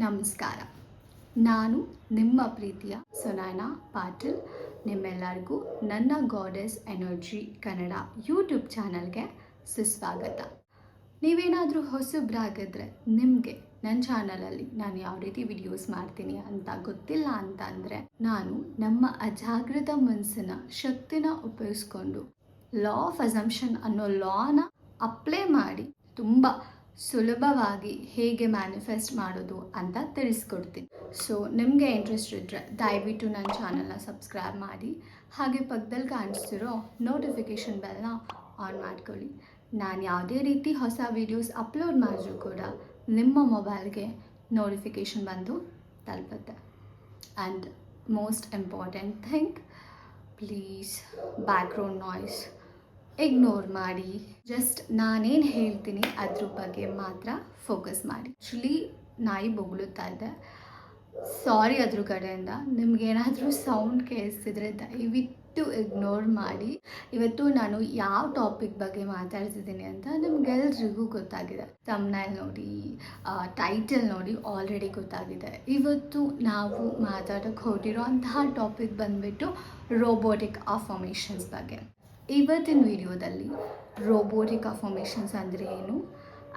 ನಮಸ್ಕಾರ. ನಾನು ನಿಮ್ಮ ಪ್ರೀತಿಯ ಸುನೈನಾ ಪಾಟೀಲ್. ನಿಮ್ಮೆಲ್ಲರಿಗೂ ನನ್ನ ಗಾಡೆಸ್ ಎನರ್ಜಿ ಕನ್ನಡ ಯೂಟ್ಯೂಬ್ ಚಾನಲ್ಗೆ ಸುಸ್ವಾಗತ. ನೀವೇನಾದರೂ ಹೊಸಬ್ರಾಗಿದ್ರೆ ನಿಮಗೆ ನನ್ನ ಚಾನಲಲ್ಲಿ ನಾನು ಯಾವ ರೀತಿ ವಿಡಿಯೋಸ್ ಮಾಡ್ತೀನಿ ಅಂತ ಗೊತ್ತಿಲ್ಲ ಅಂತಂದರೆ, ನಾನು ನಮ್ಮ ಅಜಾಗೃತ ಮನಸ್ಸಿನ ಶಕ್ತಿನ ಉಪಯೋಗಿಸ್ಕೊಂಡು ಲಾ ಆಫ್ ಅಸಂಪ್ಷನ್ ಅನ್ನೋ ಲಾನ ಅಪ್ಲೈ ಮಾಡಿ ತುಂಬ ಸುಲಭವಾಗಿ ಹೇಗೆ ಮ್ಯಾನಿಫೆಸ್ಟ್ ಮಾಡೋದು ಅಂತ ತಿಳಿಸ್ಕೊಡ್ತೀನಿ. ಸೊ ನಿಮಗೆ ಇಂಟ್ರೆಸ್ಟ್ ಇದ್ದರೆ ದಯವಿಟ್ಟು ನನ್ನ ಚಾನಲ್ನ ಸಬ್ಸ್ಕ್ರೈಬ್ ಮಾಡಿ, ಹಾಗೆ ಪಕ್ಕದಲ್ಲಿ ಕಾಣಿಸ್ತಿರೋ ನೋಟಿಫಿಕೇಷನ್ ಬೆಲ್ನ ಆನ್ ಮಾಡ್ಕೊಳ್ಳಿ. ನಾನು ಯಾವುದೇ ರೀತಿ ಹೊಸ ವೀಡಿಯೋಸ್ ಅಪ್ಲೋಡ್ ಮಾಡಿದ್ರೂ ಕೂಡ ನಿಮ್ಮ ಮೊಬೈಲ್ಗೆ ನೋಟಿಫಿಕೇಷನ್ ಬಂದು ತಲುಪುತ್ತೆ. And most important thing, please background noise ignore ಮಾಡಿ. ಜಸ್ಟ್ ನಾನೇನು ಹೇಳ್ತೀನಿ ಅದ್ರ ಬಗ್ಗೆ ಮಾತ್ರ ಫೋಕಸ್ ಮಾಡಿ. ಆ್ಯಕ್ಚುಲಿ ನಾಯಿ ಬೊಗಳುತ್ತಾ ಇದೆ, ಸಾರಿ ಅದ್ರ ಕಡೆಯಿಂದ. ನಿಮಗೇನಾದರೂ ಸೌಂಡ್ ಕೇಳಿಸಿದ್ರೆ ದಯವಿಟ್ಟು ಇಗ್ನೋರ್ ಮಾಡಿ. ಇವತ್ತು ನಾನು ಯಾವ ಟಾಪಿಕ್ ಬಗ್ಗೆ ಮಾತಾಡ್ತಿದ್ದೀನಿ ಅಂತ ನಿಮ್ಗೆಲ್ರಿಗೂ ಗೊತ್ತಾಗಿದೆ. ಥಂಬ್ನೈಲ್ ನೋಡಿ, ಟೈಟಲ್ ನೋಡಿ ಆಲ್ರೆಡಿ ಗೊತ್ತಾಗಿದೆ. ಇವತ್ತು ನಾವು ಮಾತಾಡೋಕ್ಕೆ ಹೊರಟಿರೋ ಅಂತಹ ಟಾಪಿಕ್ ಬಂದುಬಿಟ್ಟು ರೋಬೋಟಿಕ್ ಅಫರ್ಮೇಷನ್ಸ್ ಬಗ್ಗೆ. ಇವತ್ತಿನ ವಿಡಿಯೋದಲ್ಲಿ ರೋಬೋಟಿಕ್ ಅಫರ್ಮೇಷನ್ಸ್ ಅಂದರೆ ಏನು,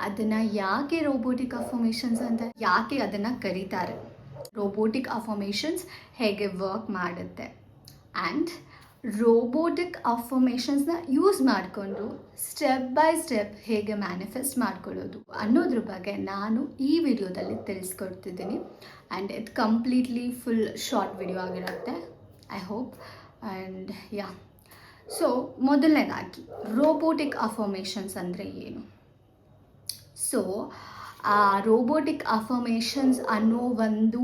ಅದನ್ನು ಯಾಕೆ ರೋಬೋಟಿಕ್ ಅಫರ್ಮೇಷನ್ಸ್ ಅಂತ ಯಾಕೆ ಅದನ್ನು ಕರೀತಾರೆ, ರೋಬೋಟಿಕ್ ಅಫರ್ಮೇಷನ್ಸ್ ಹೇಗೆ ವರ್ಕ್ ಮಾಡುತ್ತೆ, ಆ್ಯಂಡ್ ರೋಬೋಟಿಕ್ ಅಫರ್ಮೇಷನ್ಸ್ನ ಯೂಸ್ ಮಾಡಿಕೊಂಡು ಸ್ಟೆಪ್ ಬೈ ಸ್ಟೆಪ್ ಹೇಗೆ ಮ್ಯಾನಿಫೆಸ್ಟ್ ಮಾಡ್ಕೊಳ್ಳೋದು ಅನ್ನೋದ್ರ ಬಗ್ಗೆ ನಾನು ಈ ವಿಡಿಯೋದಲ್ಲಿ ತಿಳಿಸ್ಕೊಡ್ತಿದ್ದೀನಿ. ಆ್ಯಂಡ್ ಇದು ಕಂಪ್ಲೀಟ್ಲಿ ಫುಲ್ ಶಾರ್ಟ್ ವಿಡಿಯೋ ಆಗಿರುತ್ತೆ, I hope. And yeah, so ಮೊದಲನೇದಾಗಿ ರೋಬೋಟಿಕ್ ಅಫರ್ಮೇಷನ್ಸ್ ಅಂದರೆ ಏನು. ಸೊ ಆ ರೋಬೋಟಿಕ್ ಅಫರ್ಮೇಷನ್ಸ್ ಅನ್ನೋ ಒಂದು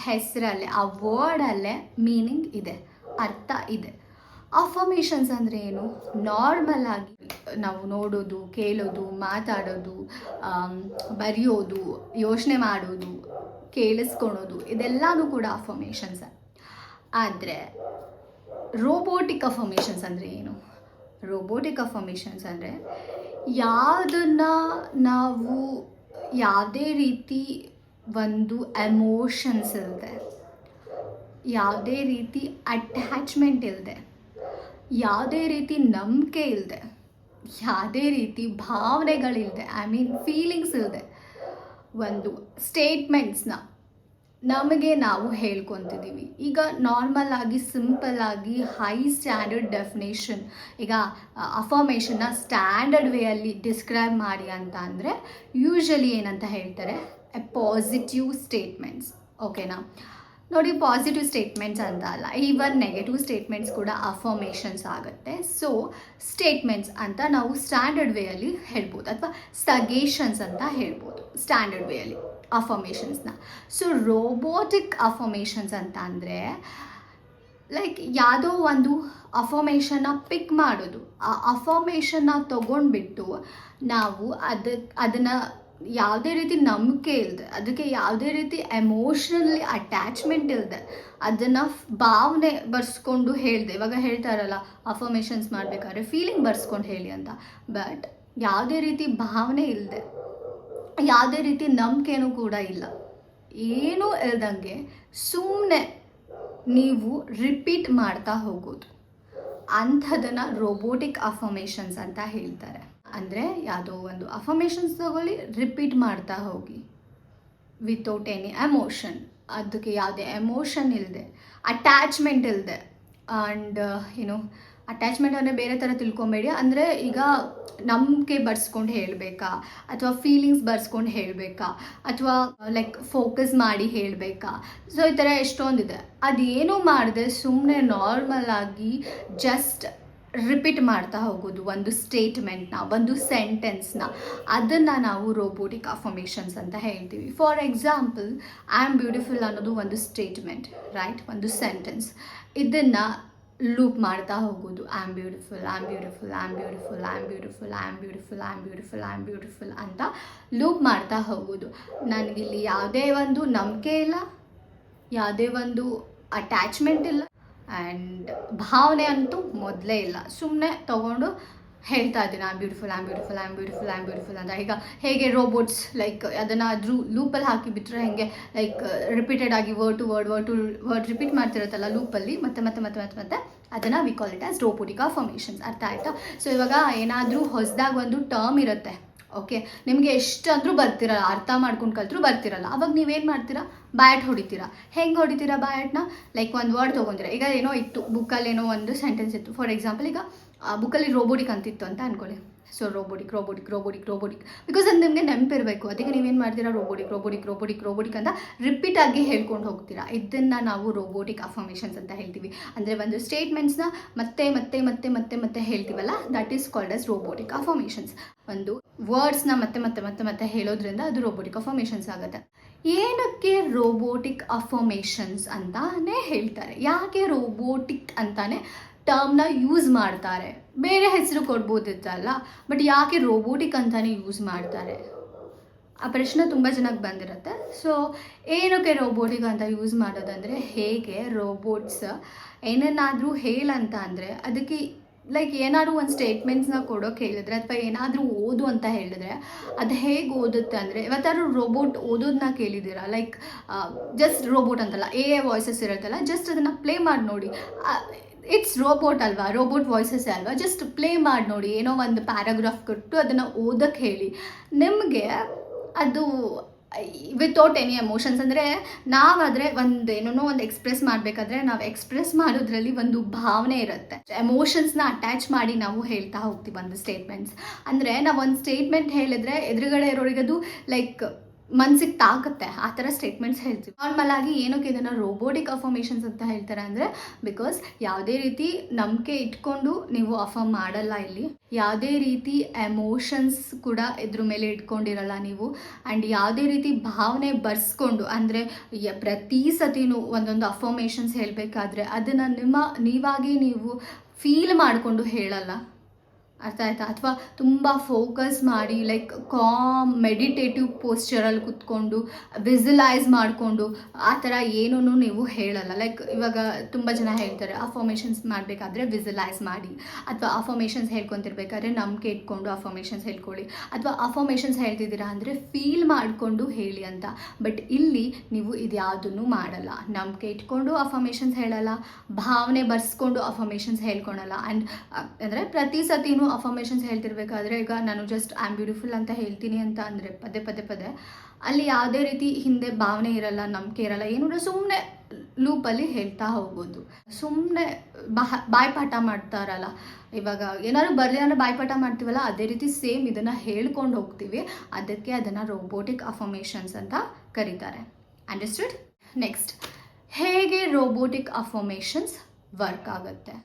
ಹೆಸರಲ್ಲೇ, ಆ ವರ್ಡಲ್ಲೇ ಮೀನಿಂಗ್ ಇದೆ, ಅರ್ಥ ಇದೆ. ಅಫರ್ಮೇಷನ್ಸ್ ಅಂದರೆ ಏನು, ನಾರ್ಮಲ್ ಆಗಿ ನಾವು ನೋಡೋದು, ಕೇಳೋದು, ಮಾತಾಡೋದು, ಬರೆಯೋದು, ಯೋಚನೆ ಮಾಡೋದು, ಕೇಳಿಸ್ಕೊಳೋದು, ಇದೆಲ್ಲನೂ ಕೂಡ ಅಫರ್ಮೇಷನ್ಸ್. ಆದರೆ ರೋಬೋಟಿಕ್ ಅಫರ್ಮೇಷನ್ಸ್ ಅಂದರೆ ಏನು, ರೋಬೋಟಿಕ್ ಅಫರ್ಮೇಷನ್ಸ್ ಅಂದರೆ ಯಾವುದನ್ನು ನಾವು ಯಾವುದೇ ರೀತಿ ಒಂದು ಎಮೋಷನ್ಸ್ ಇಲ್ಲದೆ, ಯಾವುದೇ ರೀತಿ ಅಟ್ಯಾಚ್ಮೆಂಟ್ ಇಲ್ಲದೆ, ಯಾವುದೇ ರೀತಿ ನಂಬಿಕೆ ಇಲ್ಲದೆ, ಯಾವುದೇ ರೀತಿ ಭಾವನೆಗಳಿಲ್ಲದೆ, ಐ ಮೀನ್ ಫೀಲಿಂಗ್ಸ್ ಇಲ್ಲದೆ ಒಂದು ಸ್ಟೇಟ್ಮೆಂಟ್ಸ್ನ ನಮಗೆ ನಾವು ಹೇಳ್ಕೊತಿದ್ದೀವಿ. ಈಗ ನಾರ್ಮಲ್ ಆಗಿ, ಸಿಂಪಲ್ ಆಗಿ, ಹೈ ಸ್ಟ್ಯಾಂಡರ್ಡ್ ಡೆಫಿನೇಷನ್, ಈಗ ಅಫರ್ಮೇಷನ್ನ ಸ್ಟ್ಯಾಂಡರ್ಡ್ ವೇಯಲ್ಲಿ ಡಿಸ್ಕ್ರೈಬ್ ಮಾಡಿ ಅಂತ ಅಂದರೆ ಯೂಶಲಿ ಏನಂತ ಹೇಳ್ತಾರೆ, ಪಾಸಿಟಿವ್ ಸ್ಟೇಟ್ಮೆಂಟ್ಸ್. ಓಕೆನಾ? ನೋಡಿ, ಪಾಸಿಟಿವ್ ಸ್ಟೇಟ್ಮೆಂಟ್ಸ್ ಅಂತ ಅಲ್ಲ, ಈವನ್ ನೆಗೆಟಿವ್ ಸ್ಟೇಟ್ಮೆಂಟ್ಸ್ ಕೂಡ ಅಫರ್ಮೇಷನ್ಸ್ ಆಗುತ್ತೆ. ಸೊ ಸ್ಟೇಟ್ಮೆಂಟ್ಸ್ ಅಂತ ನಾವು ಸ್ಟ್ಯಾಂಡರ್ಡ್ ವೇಯಲ್ಲಿ ಹೇಳ್ಬೋದು, ಅಥವಾ ಸಜೆಷನ್ಸ್ ಅಂತ ಹೇಳ್ಬೋದು ಸ್ಟ್ಯಾಂಡರ್ಡ್ ವೇಯಲ್ಲಿ ಅಫರ್ಮೇಷನ್ಸ್ನ. ಸೊ ರೋಬೋಟಿಕ್ ಅಫರ್ಮೇಷನ್ಸ್ ಅಂತ ಅಂದರೆ ಲೈಕ್ ಯಾವುದೋ ಒಂದು ಅಫರ್ಮೇಷನ್ನ ಪಿಕ್ ಮಾಡೋದು, ಆ ಅಫರ್ಮೇಷನ್ನ ತೊಗೊಂಡ್ಬಿಟ್ಟು ನಾವು ಅದನ್ನು ಯಾವುದೇ ರೀತಿ ನಂಬಿಕೆ ಇಲ್ಲದೆ, ಅದಕ್ಕೆ ಯಾವುದೇ ರೀತಿ ಎಮೋಷ್ನಲಿ ಅಟ್ಯಾಚ್ಮೆಂಟ್ ಇಲ್ಲದೆ, ಅದನ್ನು ಭಾವನೆ ಬರ್ಸ್ಕೊಂಡು ಹೇಳಿದೆ. ಇವಾಗ ಹೇಳ್ತಾರಲ್ಲ, ಅಫರ್ಮೇಷನ್ಸ್ ಮಾಡಬೇಕಾದ್ರೆ ಫೀಲಿಂಗ್ ಬರ್ಸ್ಕೊಂಡು ಹೇಳಿ ಅಂತ. ಬಟ್ ಯಾವುದೇ ರೀತಿ ಭಾವನೆ ಇಲ್ಲದೆ, ಯಾವುದೇ ರೀತಿ ನಂಬಿಕೆನೂ ಕೂಡ ಇಲ್ಲ, ಏನೂ ಇಲ್ದಂಗೆ ಸುಮ್ಮನೆ ನೀವು ರಿಪೀಟ್ ಮಾಡ್ತಾ ಹೋಗೋದು, ಅಂಥದನ್ನು ರೋಬೋಟಿಕ್ ಅಫರ್ಮೇಷನ್ಸ್ ಅಂತ ಹೇಳ್ತಾರೆ. ಅಂದರೆ ಯಾವುದೋ ಒಂದು ಅಫರ್ಮೇಷನ್ಸ್ ತಗೊಳ್ಳಿ, ರಿಪೀಟ್ ಮಾಡ್ತಾ ಹೋಗಿ ವಿತೌಟ್ ಎನಿ ಎಮೋಷನ್, ಅದಕ್ಕೆ ಯಾವುದೇ ಎಮೋಷನ್ ಇಲ್ಲದೆ, ಅಟ್ಯಾಚ್ಮೆಂಟ್ ಇಲ್ಲದೆ. ಆ್ಯಂಡ್ ಅಟ್ಯಾಚ್ಮೆಂಟ್ ಅಂದರೆ ಬೇರೆ ಥರ ತಿಳ್ಕೊಬೇಡಿ. ಅಂದರೆ ಈಗ ನಂಬಿಕೆ ಬರ್ಸ್ಕೊಂಡು ಹೇಳಬೇಕಾ, ಅಥವಾ ಫೀಲಿಂಗ್ಸ್ ಬರ್ಸ್ಕೊಂಡು ಹೇಳಬೇಕಾ, ಅಥವಾ ಲೈಕ್ ಫೋಕಸ್ ಮಾಡಿ ಹೇಳಬೇಕಾ. ಸೊ ಈ ಥರ ಎಷ್ಟೊಂದಿದೆ. ಅದೇನೂ ಮಾಡದೆ ಸುಮ್ಮನೆ ನಾರ್ಮಲ್ ಆಗಿ ಜಸ್ಟ್ ರಿಪೀಟ್ ಮಾಡ್ತಾ ಹೋಗೋದು ಒಂದು ಸ್ಟೇಟ್ಮೆಂಟ್ನ, ಒಂದು ಸೆಂಟೆನ್ಸ್ನ, ಅದನ್ನು ನಾವು ರೋಬೋಟಿಕ್ ಅಫರ್ಮೇಷನ್ಸ್ ಅಂತ ಹೇಳ್ತೀವಿ. For example, I am beautiful ಅನ್ನೋದು ಒಂದು ಸ್ಟೇಟ್ಮೆಂಟ್, ರೈಟ್, ಒಂದು ಸೆಂಟೆನ್ಸ್. ಇದನ್ನು ಲೂಪ್ ಮಾಡ್ತಾ ಹೋಗೋದು, I am beautiful, I am beautiful, I am beautiful, I am beautiful, I am beautiful, I am beautiful, I am beautiful ಅಂತ loop ಮಾಡ್ತಾ ಹೋಗೋದು. ನನಗಿಲ್ಲಿ ಯಾವುದೇ ಒಂದು ನಂಬಿಕೆ ಇಲ್ಲ, ಯಾವುದೇ ಒಂದು ಅಟ್ಯಾಚ್ಮೆಂಟ್ ಇಲ್ಲ, ಆ್ಯಂಡ್ ಭಾವನೆ ಅಂತೂ ಮೊದಲೇ ಇಲ್ಲ. ಸುಮ್ಮನೆ ತೊಗೊಂಡು ಹೇಳ್ತಾ ಇದ್ದೀನಿ I am beautiful, I am beautiful, I am beautiful, I am beautiful ಅಂತ. ಈಗ ಹೇಗೆ ರೋಬೋಟ್ಸ್ ಲೈಕ್ ಅದನ್ನು ಅದ್ರ ಲೂಪಲ್ಲಿ ಹಾಕಿ ಬಿಟ್ಟರೆ ಹೇಗೆ ಲೈಕ್ ರಿಪೀಟೆಡ್ ಆಗಿ ವರ್ಡ್ ರಿಪೀಟ್ ಮಾಡ್ತಿರುತ್ತಲ್ಲ ಲೂಪಲ್ಲಿ ಮತ್ತೆ ಮತ್ತೆ ಮತ್ತೆ ಮತ್ತೆ ಮತ್ತೆ ಅದನ್ನು we call it as robotic affirmations. ಅರ್ಥ ಆಯಿತಾ? ಸೊ ಇವಾಗ ಏನಾದರೂ ಹೊಸದಾಗಿ ಒಂದು ಟರ್ಮ್ ಇರುತ್ತೆ, ಓಕೆ, ನಿಮಗೆ ಎಷ್ಟಾದರೂ ಬರ್ತಿರಲ್ಲ, ಅರ್ಥ ಮಾಡ್ಕೊಂಡು ಕಲ್ತ್ರೂ ಬರ್ತಿರಲ್ಲ, ಅವಾಗ ನೀವೇನು ಮಾಡ್ತೀರಾ, ಬ್ಯಾಟ್ ಹೊಡಿತೀರಾ. ಹೆಂಗೆ ಹೊಡಿತೀರಾ ಬ್ಯಾಟ್ನ? ಲೈಕ್ ಒಂದು ವರ್ಡ್ ತೊಗೊಂತೀರಾ. ಈಗ ಏನೋ ಇತ್ತು ಬುಕ್ಕಲ್ಲಿ, ಏನೋ ಒಂದು ಸೆಂಟೆನ್ಸ್ ಇತ್ತು, ಫಾರ್ ಎಕ್ಸಾಂಪಲ್ ಈಗ ಬುಕ್ಕಲ್ಲಿ ರೋಬೋಟಿಕ್ ಅಂತಿತ್ತು ಅಂತ ಅಂದ್ಕೊಳ್ಳಿ. So robotic robotic robotic robotic because ಅದು ನಿಮಗೆ ನೆನಪಿರಬೇಕು. ಅದಕ್ಕೆ ನೀವೇನು ಮಾಡ್ತೀರಾ, ರೋಬೋಟಿಕ್ ರೋಬೋಟಿಕ್ ರೋಬೋಟಿಕ್ ರೋಬೋಟಿಕ್ ಅಂತ ರಿಪೀಟಾಗಿ ಹೇಳ್ಕೊಂಡು ಹೋಗ್ತೀರಾ. ಇದನ್ನು ನಾವು ರೋಬೋಟಿಕ್ ಅಫರ್ಮೇಷನ್ಸ್ ಅಂತ ಹೇಳ್ತೀವಿ. ಅಂದರೆ ಒಂದು ಸ್ಟೇಟ್ಮೆಂಟ್ಸ್ನ ಮತ್ತೆ ಮತ್ತೆ ಮತ್ತೆ ಮತ್ತೆ ಮತ್ತೆ ಹೇಳ್ತೀವಲ್ಲ, that is called as robotic affirmations. ಒಂದು ವರ್ಡ್ಸ್ನ ಮತ್ತೆ ಮತ್ತೆ ಮತ್ತೆ ಮತ್ತೆ ಹೇಳೋದ್ರಿಂದ ಅದು ರೋಬೋಟಿಕ್ ಅಫರ್ಮೇಷನ್ಸ್ ಆಗುತ್ತೆ. ಏನಕ್ಕೆ ರೋಬೋಟಿಕ್ ಅಫರ್ಮೇಷನ್ಸ್ ಅಂತಾನೆ ಹೇಳ್ತಾರೆ? ಯಾಕೆ ರೋಬೋಟಿಕ್ ಅಂತಾನೆ ಟರ್ಮ್ನ ಯೂಸ್ ಮಾಡ್ತಾರೆ? ಬೇರೆ ಹೆಸರು ಕೊಡ್ಬೋದಿತ್ತಲ್ಲ, ಬಟ್ ಯಾಕೆ ರೋಬೋಟಿಕ್ ಅಂತಾನೆ ಯೂಸ್ ಮಾಡ್ತಾರೆ? ಆ ಪ್ರಶ್ನೆ ತುಂಬ ಜನಕ್ಕೆ ಬಂದಿರುತ್ತೆ. ಸೊ ಏನಕ್ಕೆ ರೋಬೋಟಿಕ್ ಅಂತ ಯೂಸ್ ಮಾಡೋದಂದರೆ, ಹೇಗೆ ರೋಬೋಟ್ಸ್ ಏನನ್ನಾದರೂ ಹೇಳಂತ ಅಂದರೆ ಅದಕ್ಕೆ ಲೈಕ್ ಏನಾದರೂ ಒಂದು ಸ್ಟೇಟ್ಮೆಂಟ್ಸ್ನ ಕೊಡೋಕೆ ಹೇಳಿದ್ರೆ ಅಥವಾ ಏನಾದರೂ ಓದು ಅಂತ ಹೇಳಿದ್ರೆ ಅದು ಹೇಗೆ ಓದುತ್ತೆ ಅಂದರೆ, ಇವತ್ತಾದ್ರು ರೋಬೋಟ್ ಓದೋದನ್ನ ಕೇಳಿದ್ದೀರಾ? ಲೈಕ್ ಜಸ್ಟ್ ರೋಬೋಟ್ ಅಂತಲ್ಲ, ವಾಯ್ಸಸ್ ಇರುತ್ತಲ್ಲ, ಜಸ್ಟ್ ಅದನ್ನು ಪ್ಲೇ ಮಾಡಿ ನೋಡಿ. ಇಟ್ಸ್ ರೋಬೋಟ್ ಅಲ್ವಾ, ರೋಬೋಟ್ ವಾಯ್ಸಸ್ ಅಲ್ವಾ, ಜಸ್ಟ್ ಪ್ಲೇ ಮಾಡಿ ನೋಡಿ. ಏನೋ ಒಂದು ಪ್ಯಾರಾಗ್ರಾಫ್ ಕೊಟ್ಟು ಅದನ್ನು ಓದಕ್ಕೆ ಹೇಳಿ, ನಿಮಗೆ ಅದು ವಿತೌಟ್ ಎನಿ ಎಮೋಷನ್ಸ್. ಅಂದರೆ ನಾವಾದರೆ ಒಂದು ಏನೋ ಒಂದು ಎಕ್ಸ್ಪ್ರೆಸ್ ಮಾಡಬೇಕಾದ್ರೆ ನಾವು ಎಕ್ಸ್ಪ್ರೆಸ್ ಮಾಡೋದ್ರಲ್ಲಿ ಒಂದು ಭಾವನೆ ಇರುತ್ತೆ, ಎಮೋಷನ್ಸ್ನ ಅಟ್ಯಾಚ್ ಮಾಡಿ ನಾವು ಹೇಳ್ತಾ ಹೋಗ್ತೀವಿ ಒಂದು ಸ್ಟೇಟ್ಮೆಂಟ್ಸ್. ಅಂದರೆ ನಾವು ಒಂದು ಸ್ಟೇಟ್ಮೆಂಟ್ ಹೇಳಿದ್ರೆ ಎದುರುಗಡೆ ಇರೋರಿಗೆ ಅದು ಲೈಕ್ ಮನ್ಸಿಗೆ ತಾಕತ್ತೆ, ಆ ಥರ ಸ್ಟೇಟ್ಮೆಂಟ್ಸ್ ಹೇಳ್ತೀವಿ. ನಾರ್ಮಲ್ ಆಗಿ ಏನಕ್ಕೆ ಇದನ್ನು ರೋಬೋಟಿಕ್ ಅಫರ್ಮೇಷನ್ಸ್ ಅಂತ ಹೇಳ್ತಾರೆ ಅಂದರೆ, ಬಿಕಾಸ್ ಯಾವುದೇ ರೀತಿ ನಂಬಿಕೆ ಇಟ್ಕೊಂಡು ನೀವು ಅಫರ್ಮ್ ಮಾಡಲ್ಲ ಇಲ್ಲಿ, ಯಾವುದೇ ರೀತಿ ಎಮೋಷನ್ಸ್ ಕೂಡ ಇದ್ರ ಮೇಲೆ ಇಟ್ಕೊಂಡಿರಲ್ಲ ನೀವು, ಆ್ಯಂಡ್ ಯಾವುದೇ ರೀತಿ ಭಾವನೆ ಬರ್ಸ್ಕೊಂಡು, ಅಂದರೆ ಪ್ರತಿ ಸತಿನೂ ಒಂದೊಂದು ಅಫರ್ಮೇಷನ್ಸ್ ಹೇಳಬೇಕಾದ್ರೆ ಅದನ್ನು ನೀವಾಗಿ ನೀವು ಫೀಲ್ ಮಾಡಿಕೊಂಡು ಹೇಳಲ್ಲ. ಅರ್ಥ ಆಯ್ತಾ? ಅಥವಾ ತುಂಬ ಫೋಕಸ್ ಮಾಡಿ ಲೈಕ್ ಕಾಮ್ ಮೆಡಿಟೇಟಿವ್ ಪೋಸ್ಚರಲ್ಲಿ ಕೂತ್ಕೊಂಡು ವಿಸುಲೈಸ್ ಮಾಡಿಕೊಂಡು ಆ ಥರ ಏನೂ ನೀವು ಹೇಳಲ್ಲ. ಲೈಕ್ ಇವಾಗ ತುಂಬ ಜನ ಹೇಳ್ತಾರೆ ಅಫರ್ಮೇಷನ್ಸ್ ಮಾಡಬೇಕಾದ್ರೆ ವಿಸುಲೈಸ್ ಮಾಡಿ, ಅಥವಾ ಅಫರ್ಮೇಷನ್ಸ್ ಹೇಳ್ಕೊತಿರ್ಬೇಕಾದ್ರೆ ನಂಬಿಕೆ ಇಟ್ಕೊಂಡು ಅಫರ್ಮೇಷನ್ಸ್ ಹೇಳ್ಕೊಳ್ಳಿ, ಅಥವಾ ಅಫರ್ಮೇಷನ್ಸ್ ಹೇಳ್ತಿದ್ದೀರಾ ಅಂದರೆ ಫೀಲ್ ಮಾಡಿಕೊಂಡು ಹೇಳಿ ಅಂತ. ಬಟ್ ಇಲ್ಲಿ ನೀವು ಇದು ಯಾವುದನ್ನು ಮಾಡಲ್ಲ, ನಂಬಿಕೆ ಇಟ್ಕೊಂಡು ಅಫರ್ಮೇಷನ್ಸ್ ಹೇಳಲ್ಲ, ಭಾವನೆ ಬರ್ಸ್ಕೊಂಡು ಅಫರ್ಮೇಷನ್ಸ್ ಹೇಳ್ಕೊಳಲ್ಲ. ಆ್ಯಂಡ್ ಅಂದರೆ ಪ್ರತಿ ಸತಿನೂ ಅಫರ್ಮೇಷನ್ಸ್ ಹೇಳ್ತಿರ್ಬೇಕಾದ್ರೆ, ಈಗ ನಾನು ಜಸ್ಟ್ ಐ ಆಮ್ ಬ್ಯೂಟಿಫುಲ್ ಅಂತ ಹೇಳ್ತೀನಿ ಅಂತ ಅಂದರೆ ಪದೇ ಪದೇ ಪದೇ ಅಲ್ಲಿ ಯಾವುದೇ ರೀತಿ ಹಿಂದೆ ಭಾವನೆ ಇರಲ್ಲ, ನಂಬಿಕೆ ಇರಲ್ಲ, ಏನು ಸುಮ್ಮನೆ ಲೂಪಲ್ಲಿ ಹೇಳ್ತಾ ಹೋಗ್ಬೋದು. ಸುಮ್ಮನೆ ಬಾಯ್ಪಾಠ ಮಾಡ್ತಾರಲ್ಲ, ಇವಾಗ ಏನಾದ್ರು ಬರಲಿ ಅಂದರೆ ಬಾಯ್ಪಾಠ ಮಾಡ್ತೀವಲ್ಲ, ಅದೇ ರೀತಿ ಸೇಮ್ ಇದನ್ನು ಹೇಳ್ಕೊಂಡು ಹೋಗ್ತೀವಿ. ಅದಕ್ಕೆ ಅದನ್ನು ರೋಬೋಟಿಕ್ ಅಫರ್ಮೇಷನ್ಸ್ ಅಂತ ಕರೀತಾರೆ. ಅಂಡರ್ಸ್ಟುಡ್? ನೆಕ್ಸ್ಟ್, ಹೇಗೆ ರೋಬೋಟಿಕ್ ಅಫರ್ಮೇಷನ್ಸ್ ವರ್ಕ್ ಆಗುತ್ತೆ?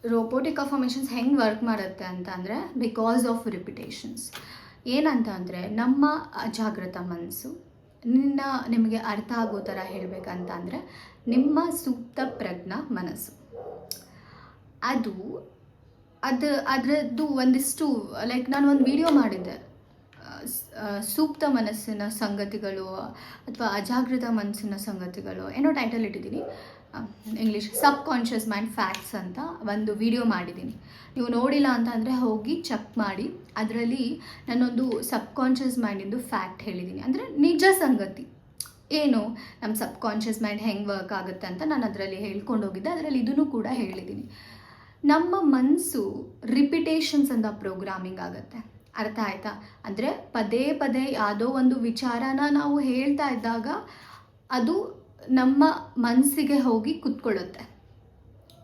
ರೋಬೋಟಿಕ್ ಅಫರ್ಮೇಷನ್ಸ್ ಹೆಂಗೆ ವರ್ಕ್ ಮಾಡುತ್ತೆ ಅಂತ ಅಂದರೆ, ಬಿಕಾಸ್ ಆಫ್ ರಿಪಿಟೇಷನ್ಸ್. ಏನಂತ ಅಂದರೆ, ನಮ್ಮ ಅಜಾಗೃತ ಮನಸ್ಸು ನಿಮಗೆ ಅರ್ಥ ಆಗೋ ಥರ ಹೇಳಬೇಕಂತ ಅಂದರೆ, ನಿಮ್ಮ ಸುಪ್ತ ಪ್ರಜ್ಞ ಮನಸ್ಸು ಅದರದ್ದು ಒಂದಿಷ್ಟು ಲೈಕ್ ನಾನು ಒಂದು ವಿಡಿಯೋ ಮಾಡಿದ್ದೆ, ಸೂಕ್ತ ಮನಸ್ಸಿನ ಸಂಗತಿಗಳು ಅಥವಾ ಅಜಾಗೃತ ಮನಸ್ಸಿನ ಸಂಗತಿಗಳು ಏನೋ ಟೈಟಲ್ ಇಟ್ಟಿದ್ದೀನಿ, ಇಂಗ್ಲೀಷ್ ಸಬ್ ಕಾನ್ಷಿಯಸ್ ಮೈಂಡ್ ಫ್ಯಾಕ್ಟ್ಸ್ ಅಂತ ಒಂದು ವಿಡಿಯೋ ಮಾಡಿದ್ದೀನಿ. ನೀವು ನೋಡಿಲ್ಲ ಅಂತ ಅಂದರೆ ಹೋಗಿ ಚೆಕ್ ಮಾಡಿ. ಅದರಲ್ಲಿ ನಾನೊಂದು ಸಬ್ ಕಾನ್ಷಿಯಸ್ ಮೈಂಡಿಂದು ಫ್ಯಾಕ್ಟ್ ಹೇಳಿದ್ದೀನಿ, ಅಂದರೆ ನಿಜ ಸಂಗತಿ ಏನು, ನಮ್ಮ ಸಬ್ ಕಾನ್ಷಿಯಸ್ ಮೈಂಡ್ ಹೆಂಗೆ ವರ್ಕ್ ಆಗುತ್ತೆ ಅಂತ ನಾನು ಅದರಲ್ಲಿ ಹೇಳ್ಕೊಂಡು ಹೋಗಿದ್ದೆ. ಅದರಲ್ಲಿ ಇದನ್ನು ಕೂಡ ಹೇಳಿದ್ದೀನಿ. ನಮ್ಮ ಮನಸ್ಸು ರಿಪಿಟೇಷನ್ಸ್ ಅಂತ ಪ್ರೋಗ್ರಾಮಿಂಗ್ ಆಗುತ್ತೆ. ಅರ್ಥ ಆಯ್ತಾ? ಅಂದರೆ ಪದೇ ಪದೇ ಯಾವುದೋ ಒಂದು ವಿಚಾರನ ನಾವು ಹೇಳ್ತಾ ಇದ್ದಾಗ ಅದು ನಮ್ಮ ಮನಸ್ಸಿಗೆ ಹೋಗಿ ಕುತ್ಕೊಳ್ಳುತ್ತೆ,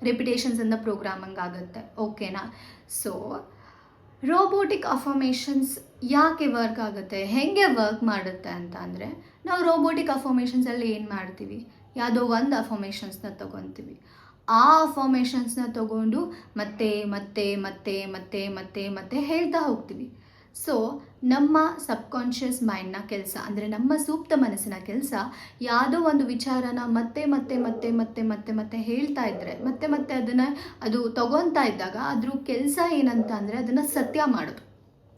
ರಿಪಿಟೇಷನ್ಸ್ ಇಂದ ಪ್ರೋಗ್ರಾಮಿಂಗ್ ಆಗುತ್ತೆ. ಓಕೆನಾ? ಸೊ ರೋಬೋಟಿಕ್ ಅಫರ್ಮೇಷನ್ಸ್ ಯಾಕೆ ವರ್ಕ್ ಆಗುತ್ತೆ, ಹೇಗೆ ವರ್ಕ್ ಮಾಡುತ್ತೆ ಅಂತ ಅಂದರೆ, ನಾವು ರೋಬೋಟಿಕ್ ಅಫರ್ಮೇಷನ್ಸಲ್ಲಿ ಏನು ಮಾಡ್ತೀವಿ, ಯಾವುದೋ ಒಂದು ಅಫರ್ಮೇಷನ್ಸ್ನ ತೊಗೊತೀವಿ. ಆ ಅಫರ್ಮೇಷನ್ಸ್ನ ತೊಗೊಂಡು ಮತ್ತೆ ಮತ್ತೆ ಮತ್ತೆ ಮತ್ತೆ ಮತ್ತೆ ಮತ್ತೆ ಹೇಳ್ತಾ ಹೋಗ್ತೀವಿ. ಸೊ ನಮ್ಮ ಸಬ್ಕಾನ್ಷಿಯಸ್ ಮೈಂಡ್ನ ಕೆಲಸ, ಅಂದರೆ ನಮ್ಮ ಸೂಕ್ತ ಮನಸ್ಸಿನ ಕೆಲಸ, ಯಾವುದೋ ಒಂದು ವಿಚಾರನ ಮತ್ತೆ ಮತ್ತೆ ಮತ್ತೆ ಮತ್ತೆ ಮತ್ತೆ ಮತ್ತೆ ಹೇಳ್ತಾ ಇದ್ದರೆ, ಮತ್ತೆ ಮತ್ತೆ ಅದು ತಗೊತಾ ಇದ್ದಾಗ ಅದ್ರ ಕೆಲಸ ಏನಂತ ಅಂದರೆ ಅದನ್ನು ಸತ್ಯ ಮಾಡೋದು,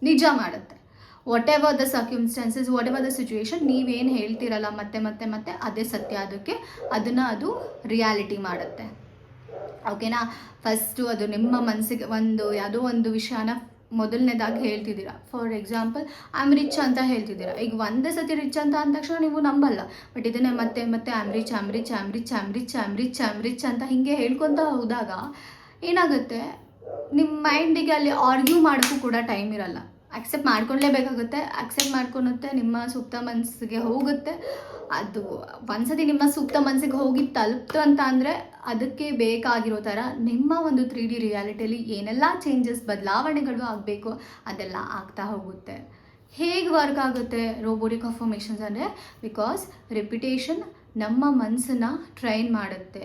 ನಿಜ ಮಾಡುತ್ತೆ. Whatever the circumstances, whatever the situation, ನೀವೇನು ಹೇಳ್ತಿರಲ್ಲ ಮತ್ತೆ ಮತ್ತೆ ಮತ್ತೆ ಅದೇ ಸತ್ಯ, ಅದನ್ನು ಅದು ರಿಯಾಲಿಟಿ ಮಾಡುತ್ತೆ. ಓಕೆನಾ? ಫಸ್ಟು ಅದು ನಿಮ್ಮ ಮನಸ್ಸಿಗೆ ಯಾವುದೋ ಒಂದು ವಿಷಯನ ಮೊದಲನೇದಾಗಿ ಹೇಳ್ತಿದ್ದೀರಾ. For example I am rich ಅಂತ ಹೇಳ್ತಿದ್ದೀರಾ. ಈಗ ಒಂದೇ ಸತಿ ರಿಚ್ ಅಂತ ಅಂದ ತಕ್ಷಣ ನೀವು ನಂಬಲ್ಲ. ಬಟ್ ಇದನ್ನೇ ಮತ್ತೆ ಮತ್ತೆ I am rich I am rich I am rich I am rich I am rich I am rich ಅಂತ ಹೀಗೆ ಹೇಳ್ಕೊತ ಹೋದಾಗ ಏನಾಗುತ್ತೆ, ನಿಮ್ಮ ಮೈಂಡಿಗೆ ಅಲ್ಲಿ ಆರ್ಗ್ಯೂ ಮಾಡೋಕ್ಕೂ ಕೂಡ ಟೈಮ್ ಇರಲ್ಲ. ಅಕ್ಸೆಪ್ಟ್ ಮಾಡ್ಕೊಳ್ಳೇಬೇಕಾಗುತ್ತೆ. ಅಕ್ಸೆಪ್ಟ್ ಮಾಡ್ಕೊಳುತ್ತೆ, ನಿಮ್ಮ ಸೂಕ್ತ ಮನಸ್ಸಿಗೆ ಹೋಗುತ್ತೆ. ಅದು ಒಂದ್ಸತಿ ನಿಮ್ಮ ಸೂಕ್ತ ಮನಸ್ಸಿಗೆ ಹೋಗಿ ತಲುಪ್ತು ಅಂತ ಅಂದರೆ ಅದಕ್ಕೆ ಬೇಕಾಗಿರೋ ಥರ ನಿಮ್ಮ ಒಂದು 3D ರಿಯಾಲಿಟಿಯಲ್ಲಿ ಏನೆಲ್ಲ ಚೇಂಜಸ್ ಬದಲಾವಣೆಗಳು ಆಗಬೇಕು ಅದೆಲ್ಲ ಆಗ್ತಾ ಹೋಗುತ್ತೆ. ಹೇಗೆ ವರ್ಕ್ ಆಗುತ್ತೆ ರೋಬೋಟಿಕ್ ಅಫರ್ಮೇಷನ್ಸ್ ಅಂದರೆ, ಬಿಕಾಸ್ ರಿಪಿಟೇಷನ್ ನಮ್ಮ ಮನಸ್ಸನ್ನು ಟ್ರೈನ್ ಮಾಡುತ್ತೆ.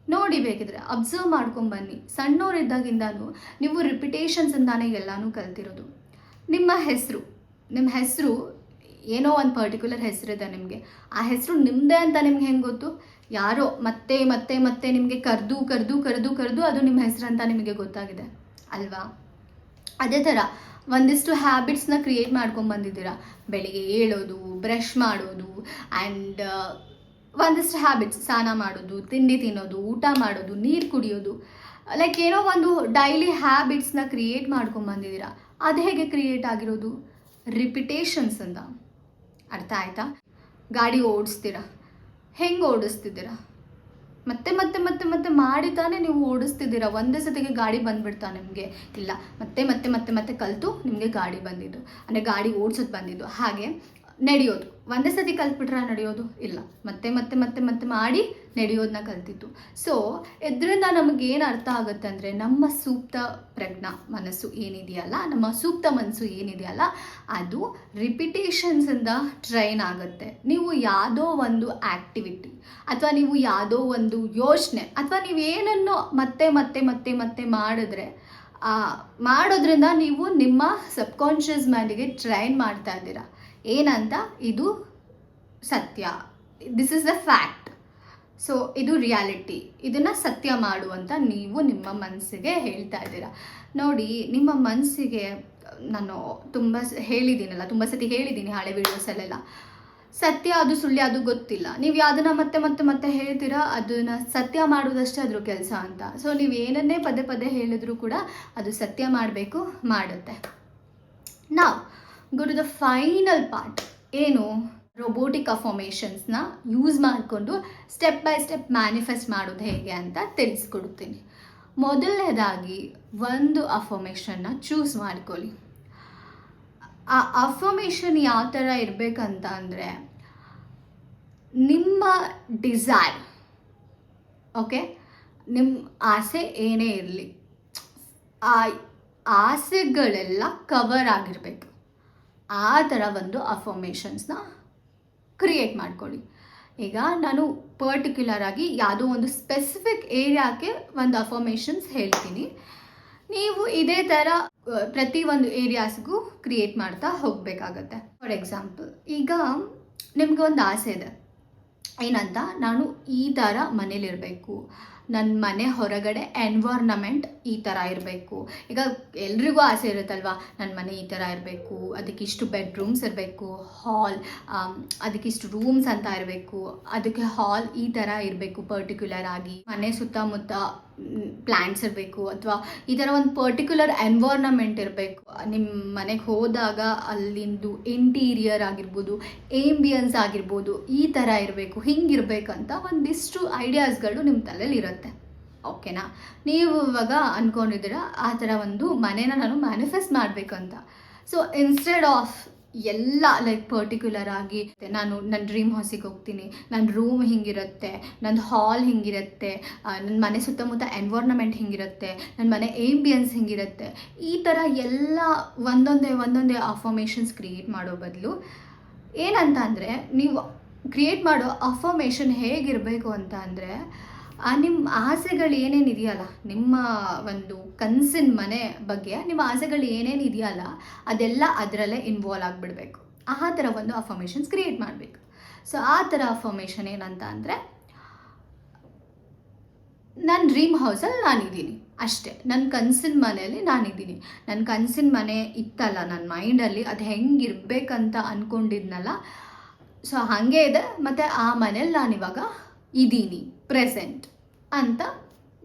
ನೋಡಿ, ಬೇಕಿದ್ರೆ ಅಬ್ಸರ್ವ್ ಮಾಡ್ಕೊಂಬನ್ನಿ. ಸಣ್ಣವರಿದ್ದಾಗಿಂದನೂ ನೀವು ರಿಪಿಟೇಷನ್ಸಿಂದಾನೇ ಎಲ್ಲನೂ ಕಲ್ತಿರೋದು. ನಿಮ್ಮ ಹೆಸರು ಏನೋ ಒಂದು ಪರ್ಟಿಕ್ಯುಲರ್ ಹೆಸರಿದೆ ನಿಮಗೆ. ಆ ಹೆಸರು ನಿಮ್ಮದೇ ಅಂತ ನಿಮ್ಗೆ ಹೆಂಗೆ ಗೊತ್ತು? ಯಾರೋ ಮತ್ತೆ ಮತ್ತೆ ಮತ್ತೆ ನಿಮಗೆ ಕರೆದು ಕರೆದು ಕರೆದು ಕರೆದು ಅದು ನಿಮ್ಮ ಹೆಸರು ಅಂತ ನಿಮಗೆ ಗೊತ್ತಾಗಿದೆ ಅಲ್ವಾ? ಅದೇ ಥರ ಒಂದಿಷ್ಟು ಹ್ಯಾಬಿಟ್ಸ್ನ ಕ್ರಿಯೇಟ್ ಮಾಡ್ಕೊಂಬಂದಿದ್ದೀರಾ. ಬೆಳಿಗ್ಗೆ ಏಳೋದು, ಬ್ರಷ್ ಮಾಡೋದು, ಆ್ಯಂಡ್ ಒಂದಿಷ್ಟು ಹ್ಯಾಬಿಟ್ಸ್, ಸ್ನಾನ ಮಾಡೋದು, ತಿಂಡಿ ತಿನ್ನೋದು, ಊಟ ಮಾಡೋದು, ನೀರು ಕುಡಿಯೋದು, ಲೈಕ್ ಏನೋ ಒಂದು ಡೈಲಿ ಹ್ಯಾಬಿಟ್ಸ್ನ ಕ್ರಿಯೇಟ್ ಮಾಡ್ಕೊಂಬಂದಿದ್ದೀರಾ. ಅದು ಹೇಗೆ ಕ್ರಿಯೇಟ್ ಆಗಿರೋದು? ರಿಪಿಟೇಷನ್ಸಿಂದ. ಅರ್ಥ ಆಯ್ತಾ? ಗಾಡಿ ಓಡಿಸ್ತೀರಾ, ಹೆಂಗೆ ಓಡಿಸ್ತಿದ್ದೀರಾ? ಮತ್ತೆ ಮತ್ತೆ ಮತ್ತೆ ಮತ್ತೆ ಮಾಡಿ ತಾನೇ ನೀವು ಓಡಿಸ್ತಿದ್ದೀರಾ. ಒಂದೇ ಸತಿಗೆ ಗಾಡಿ ಬಂದುಬಿಡ್ತಾ ನಿಮಗೆ? ಇಲ್ಲ, ಮತ್ತೆ ಮತ್ತೆ ಮತ್ತೆ ಮತ್ತೆ ಕಲಿತು ನಿಮಗೆ ಗಾಡಿ ಬಂದಿದ್ದು, ಅಂದರೆ ಗಾಡಿ ಓಡಿಸೋದು ಬಂದಿದ್ದು. ಹಾಗೆ ನಡೆಯೋದು, ಒಂದೇ ಸತಿ ಕಲ್ತ್ಬಿಟ್ರೆ ನಡೆಯೋದು ಇಲ್ಲ, ಮತ್ತೆ ಮತ್ತೆ ಮತ್ತೆ ಮತ್ತೆ ಮಾಡಿ ನಡೆಯೋದನ್ನ ಕಲ್ತಿತ್ತು. ಸೊ ಇದರಿಂದ ನಮಗೇನು ಅರ್ಥ ಆಗುತ್ತೆ ಅಂದರೆ, ನಮ್ಮ ಸೂಕ್ತ ಪ್ರಜ್ಞಾ ಮನಸ್ಸು ಏನಿದೆಯಲ್ಲ, ನಮ್ಮ ಸೂಕ್ತ ಮನಸ್ಸು ಏನಿದೆಯಲ್ಲ, ಅದು ರಿಪಿಟೇಷನ್ಸಿಂದ ಟ್ರೈನ್ ಆಗುತ್ತೆ. ನೀವು ಯಾವುದೋ ಒಂದು ಆ್ಯಕ್ಟಿವಿಟಿ ಅಥವಾ ನೀವು ಯಾವುದೋ ಒಂದು ಯೋಚನೆ ಅಥವಾ ನೀವೇನನ್ನು ಮತ್ತೆ ಮತ್ತೆ ಮತ್ತೆ ಮತ್ತೆ ಮಾಡಿದ್ರೆ ಮಾಡೋದ್ರಿಂದ ನೀವು ನಿಮ್ಮ ಸಬ್ಕಾನ್ಷಿಯಸ್ ಮೈಂಡಿಗೆ ಟ್ರೈನ್ ಮಾಡ್ತಾ ಇದ್ದೀರಾ. ಏನಂತ? ಇದು ಸತ್ಯ, this is the fact. So ಇದು ರಿಯಾಲಿಟಿ, ಇದನ್ನು ಸತ್ಯ ಮಾಡುವಂತ ನೀವು ನಿಮ್ಮ ಮನಸ್ಸಿಗೆ ಹೇಳ್ತಾ ಇದ್ದೀರಾ. ನೋಡಿ, ನಿಮ್ಮ ಮನಸ್ಸಿಗೆ ನಾನು ತುಂಬ ಸತಿ ಹೇಳಿದ್ದೀನಿ ಹಳೆ ವೀಡಿಯೋಸಲ್ಲೆಲ್ಲ, ಸತ್ಯ ಅದು ಸುಳ್ಳು ಅದು ಗೊತ್ತಿಲ್ಲ. ನೀವು ಯಾವುದನ್ನ ಮತ್ತೆ ಮತ್ತೆ ಮತ್ತೆ ಹೇಳ್ತೀರಾ, ಅದನ್ನು ಸತ್ಯ ಮಾಡೋದಷ್ಟೇ ಅದ್ರ ಕೆಲಸ ಅಂತ. ಸೊ ನೀವು ಏನನ್ನೇ ಪದೇ ಪದೇ ಹೇಳಿದ್ರು ಕೂಡ ಅದು ಸತ್ಯ ಮಾಡಬೇಕು, ಮಾಡುತ್ತೆ. ನಾವು go to the final part. ಏನು? ರೋಬೋಟಿಕ್ ಅಫರ್ಮೇಷನ್ಸ್ನ ಯೂಸ್ ಮಾಡಿಕೊಂಡು ಸ್ಟೆಪ್ ಬೈ ಸ್ಟೆಪ್ ಮ್ಯಾನಿಫೆಸ್ಟ್ ಮಾಡೋದು ಹೇಗೆ ಅಂತ ತಿಳಿಸ್ಕೊಡ್ತೀನಿ. ಮೊದಲನೇದಾಗಿ ಒಂದು ಅಫರ್ಮೇಷನ್ನ ಚೂಸ್ ಮಾಡ್ಕೊಳ್ಳಿ. ಆ ಅಫರ್ಮೇಷನ್ ಯಾವ ಥರ ಇರಬೇಕಂತ ಅಂದರೆ, ನಿಮ್ಮ ಡಿಸೈರ್, ಓಕೆ, ನಿಮ್ಮ ಆಸೆ ಏನೇ ಇರಲಿ, ಆ ಆಸೆಗಳೆಲ್ಲ ಕವರ್ ಆಗಿರಬೇಕು. ಆ ಥರ ಒಂದು ಅಫರ್ಮೇಷನ್ಸ್ನ ಕ್ರಿಯೇಟ್ ಮಾಡ್ಕೊಳ್ಳಿ. ಈಗ ನಾನು ಪರ್ಟಿಕ್ಯುಲರ್ ಆಗಿ ಯಾವುದೋ ಒಂದು ಸ್ಪೆಸಿಫಿಕ್ ಏರಿಯಾಕ್ಕೆ ಒಂದು ಅಫರ್ಮೇಷನ್ಸ್ ಹೇಳ್ತೀನಿ. ನೀವು ಇದೇ ಥರ ಪ್ರತಿ ಒಂದು ಏರಿಯಾಸ್ಗೂ ಕ್ರಿಯೇಟ್ ಮಾಡ್ತಾ ಹೋಗಬೇಕಾಗತ್ತೆ. ಫಾರ್ ಎಕ್ಸಾಂಪಲ್, ಈಗ ನಿಮ್ಗೆ ಒಂದು ಆಸೆ ಇದೆ, ಏನಂತ? ನಾನು ಈ ಥರ ಮನೇಲಿರಬೇಕು, ನನ್ನ ಮನೆ ಹೊರಗಡೆ ಎನ್ವೈರ್ನಮೆಂಟ್ ಈ ಥರ ಇರಬೇಕು. ಈಗ ಎಲ್ರಿಗೂ ಆಸೆ ಇರುತ್ತಲ್ವ, ನನ್ನ ಮನೆ ಈ ಥರ ಇರಬೇಕು, ಅದಕ್ಕಿಷ್ಟು ಬೆಡ್ರೂಮ್ಸ್ ಇರಬೇಕು, ಹಾಲ್ ಅದಕ್ಕಿಷ್ಟು ರೂಮ್ಸ್ ಅಂತ ಇರಬೇಕು, ಅದಕ್ಕೆ ಹಾಲ್ ಈ ಥರ ಇರಬೇಕು ಪರ್ಟಿಕ್ಯುಲರ್ ಆಗಿ, ಮನೆ ಸುತ್ತಮುತ್ತ ಪ್ಲ್ಯಾಂಟ್ಸ್ ಇರಬೇಕು, ಅಥವಾ ಈ ಥರ ಒಂದು ಪರ್ಟಿಕ್ಯುಲರ್ ಎನ್ವೈರ್ನಮೆಂಟ್ ಇರಬೇಕು. ನಿಮ್ಮ ಮನೆಗೆ ಹೋದಾಗ ಅಲ್ಲಿಂದು ಇಂಟೀರಿಯರ್ ಆಗಿರ್ಬೋದು, ಏಂಬಿಯನ್ಸ್ ಆಗಿರ್ಬೋದು, ಈ ಥರ ಇರಬೇಕು, ಹಿಂಗಿರ್ಬೇಕಂತ ಒಂದಿಷ್ಟು ಐಡಿಯಾಸ್ಗಳು ನಿಮ್ಮ ತಲೆಯಲ್ಲಿ ಇರುತ್ತೆ. ಓಕೆನಾ? ನೀವು ಇವಾಗ ಅಂದ್ಕೊಂಡಿದ್ದೀರಾ ಆ ಥರ ಒಂದು ಮನೇನ ನಾನು ಮ್ಯಾನಿಫೆಸ್ಟ್ ಮಾಡಬೇಕಂತ. ಸೊ ಇನ್ಸ್ಟೆಡ್ ಆಫ್ ಎಲ್ಲ ಲೈಕ್ ಪರ್ಟಿಕ್ಯುಲರ್ ಆಗಿ ನನ್ನ ಡ್ರೀಮ್ ಹೌಸಿಗೆ ಹೋಗ್ತೀನಿ, ನನ್ನ ರೂಮ್ ಹಿಂಗಿರುತ್ತೆ, ನನ್ನ ಹಾಲ್ ಹಿಂಗಿರುತ್ತೆ, ನನ್ನ ಮನೆ ಸುತ್ತಮುತ್ತ ಎನ್ವೈರ್ನಮೆಂಟ್ ಹಿಂಗಿರುತ್ತೆ, ನನ್ನ ಮನೆ ಏಂಬಿಯನ್ಸ್ ಹಿಂಗಿರುತ್ತೆ, ಈ ಥರ ಎಲ್ಲ ಒಂದೊಂದೇ ಅಫರ್ಮೇಷನ್ಸ್ ಕ್ರಿಯೇಟ್ ಮಾಡೋ ಬದಲು ಏನಂತ ಅಂದರೆ, ನೀವು ಕ್ರಿಯೇಟ್ ಮಾಡೋ ಅಫರ್ಮೇಷನ್ ಹೇಗಿರಬೇಕು ಅಂತ ಅಂದರೆ, ನಿಮ್ಮ ಆಸೆಗಳು ಏನೇನು ಇದೆಯಲ್ಲ, ನಿಮ್ಮ ಒಂದು ಕನಸಿನ ಮನೆ ಬಗ್ಗೆ ನಿಮ್ಮ ಆಸೆಗಳು ಏನೇನು ಇದೆಯಲ್ಲ ಅದೆಲ್ಲ ಅದರಲ್ಲೇ ಇನ್ವಾಲ್ವ್ ಆಗಿಬಿಡಬೇಕು. ಆ ಥರ ಒಂದು ಅಫರ್ಮೇಷನ್ಸ್ ಕ್ರಿಯೇಟ್ ಮಾಡಬೇಕು. ಸೊ ಆ ಥರ ಅಫರ್ಮೇಷನ್ ಏನಂತ ಅಂದರೆ, ನನ್ನ ಡ್ರೀಮ್ ಹೌಸಲ್ಲಿ ನಾನಿದ್ದೀನಿ ಅಷ್ಟೇ, ನನ್ನ ಕನಸಿನ ಮನೆಯಲ್ಲಿ ನಾನಿದ್ದೀನಿ. ನನ್ನ ಕನಸಿನ ಮನೆ ಇತ್ತಲ್ಲ ನನ್ನ ಮೈಂಡಲ್ಲಿ, ಅದು ಹೆಂಗಿರ್ಬೇಕಂತ ಅಂದ್ಕೊಂಡಿದ್ನಲ್ಲ, ಸೊ ಹಾಗೆ ಇದೆ, ಮತ್ತು ಆ ಮನೇಲಿ ನಾನಿವಾಗ ಇದ್ದೀನಿ ಪ್ರೆಸೆಂಟ್ ಅಂತ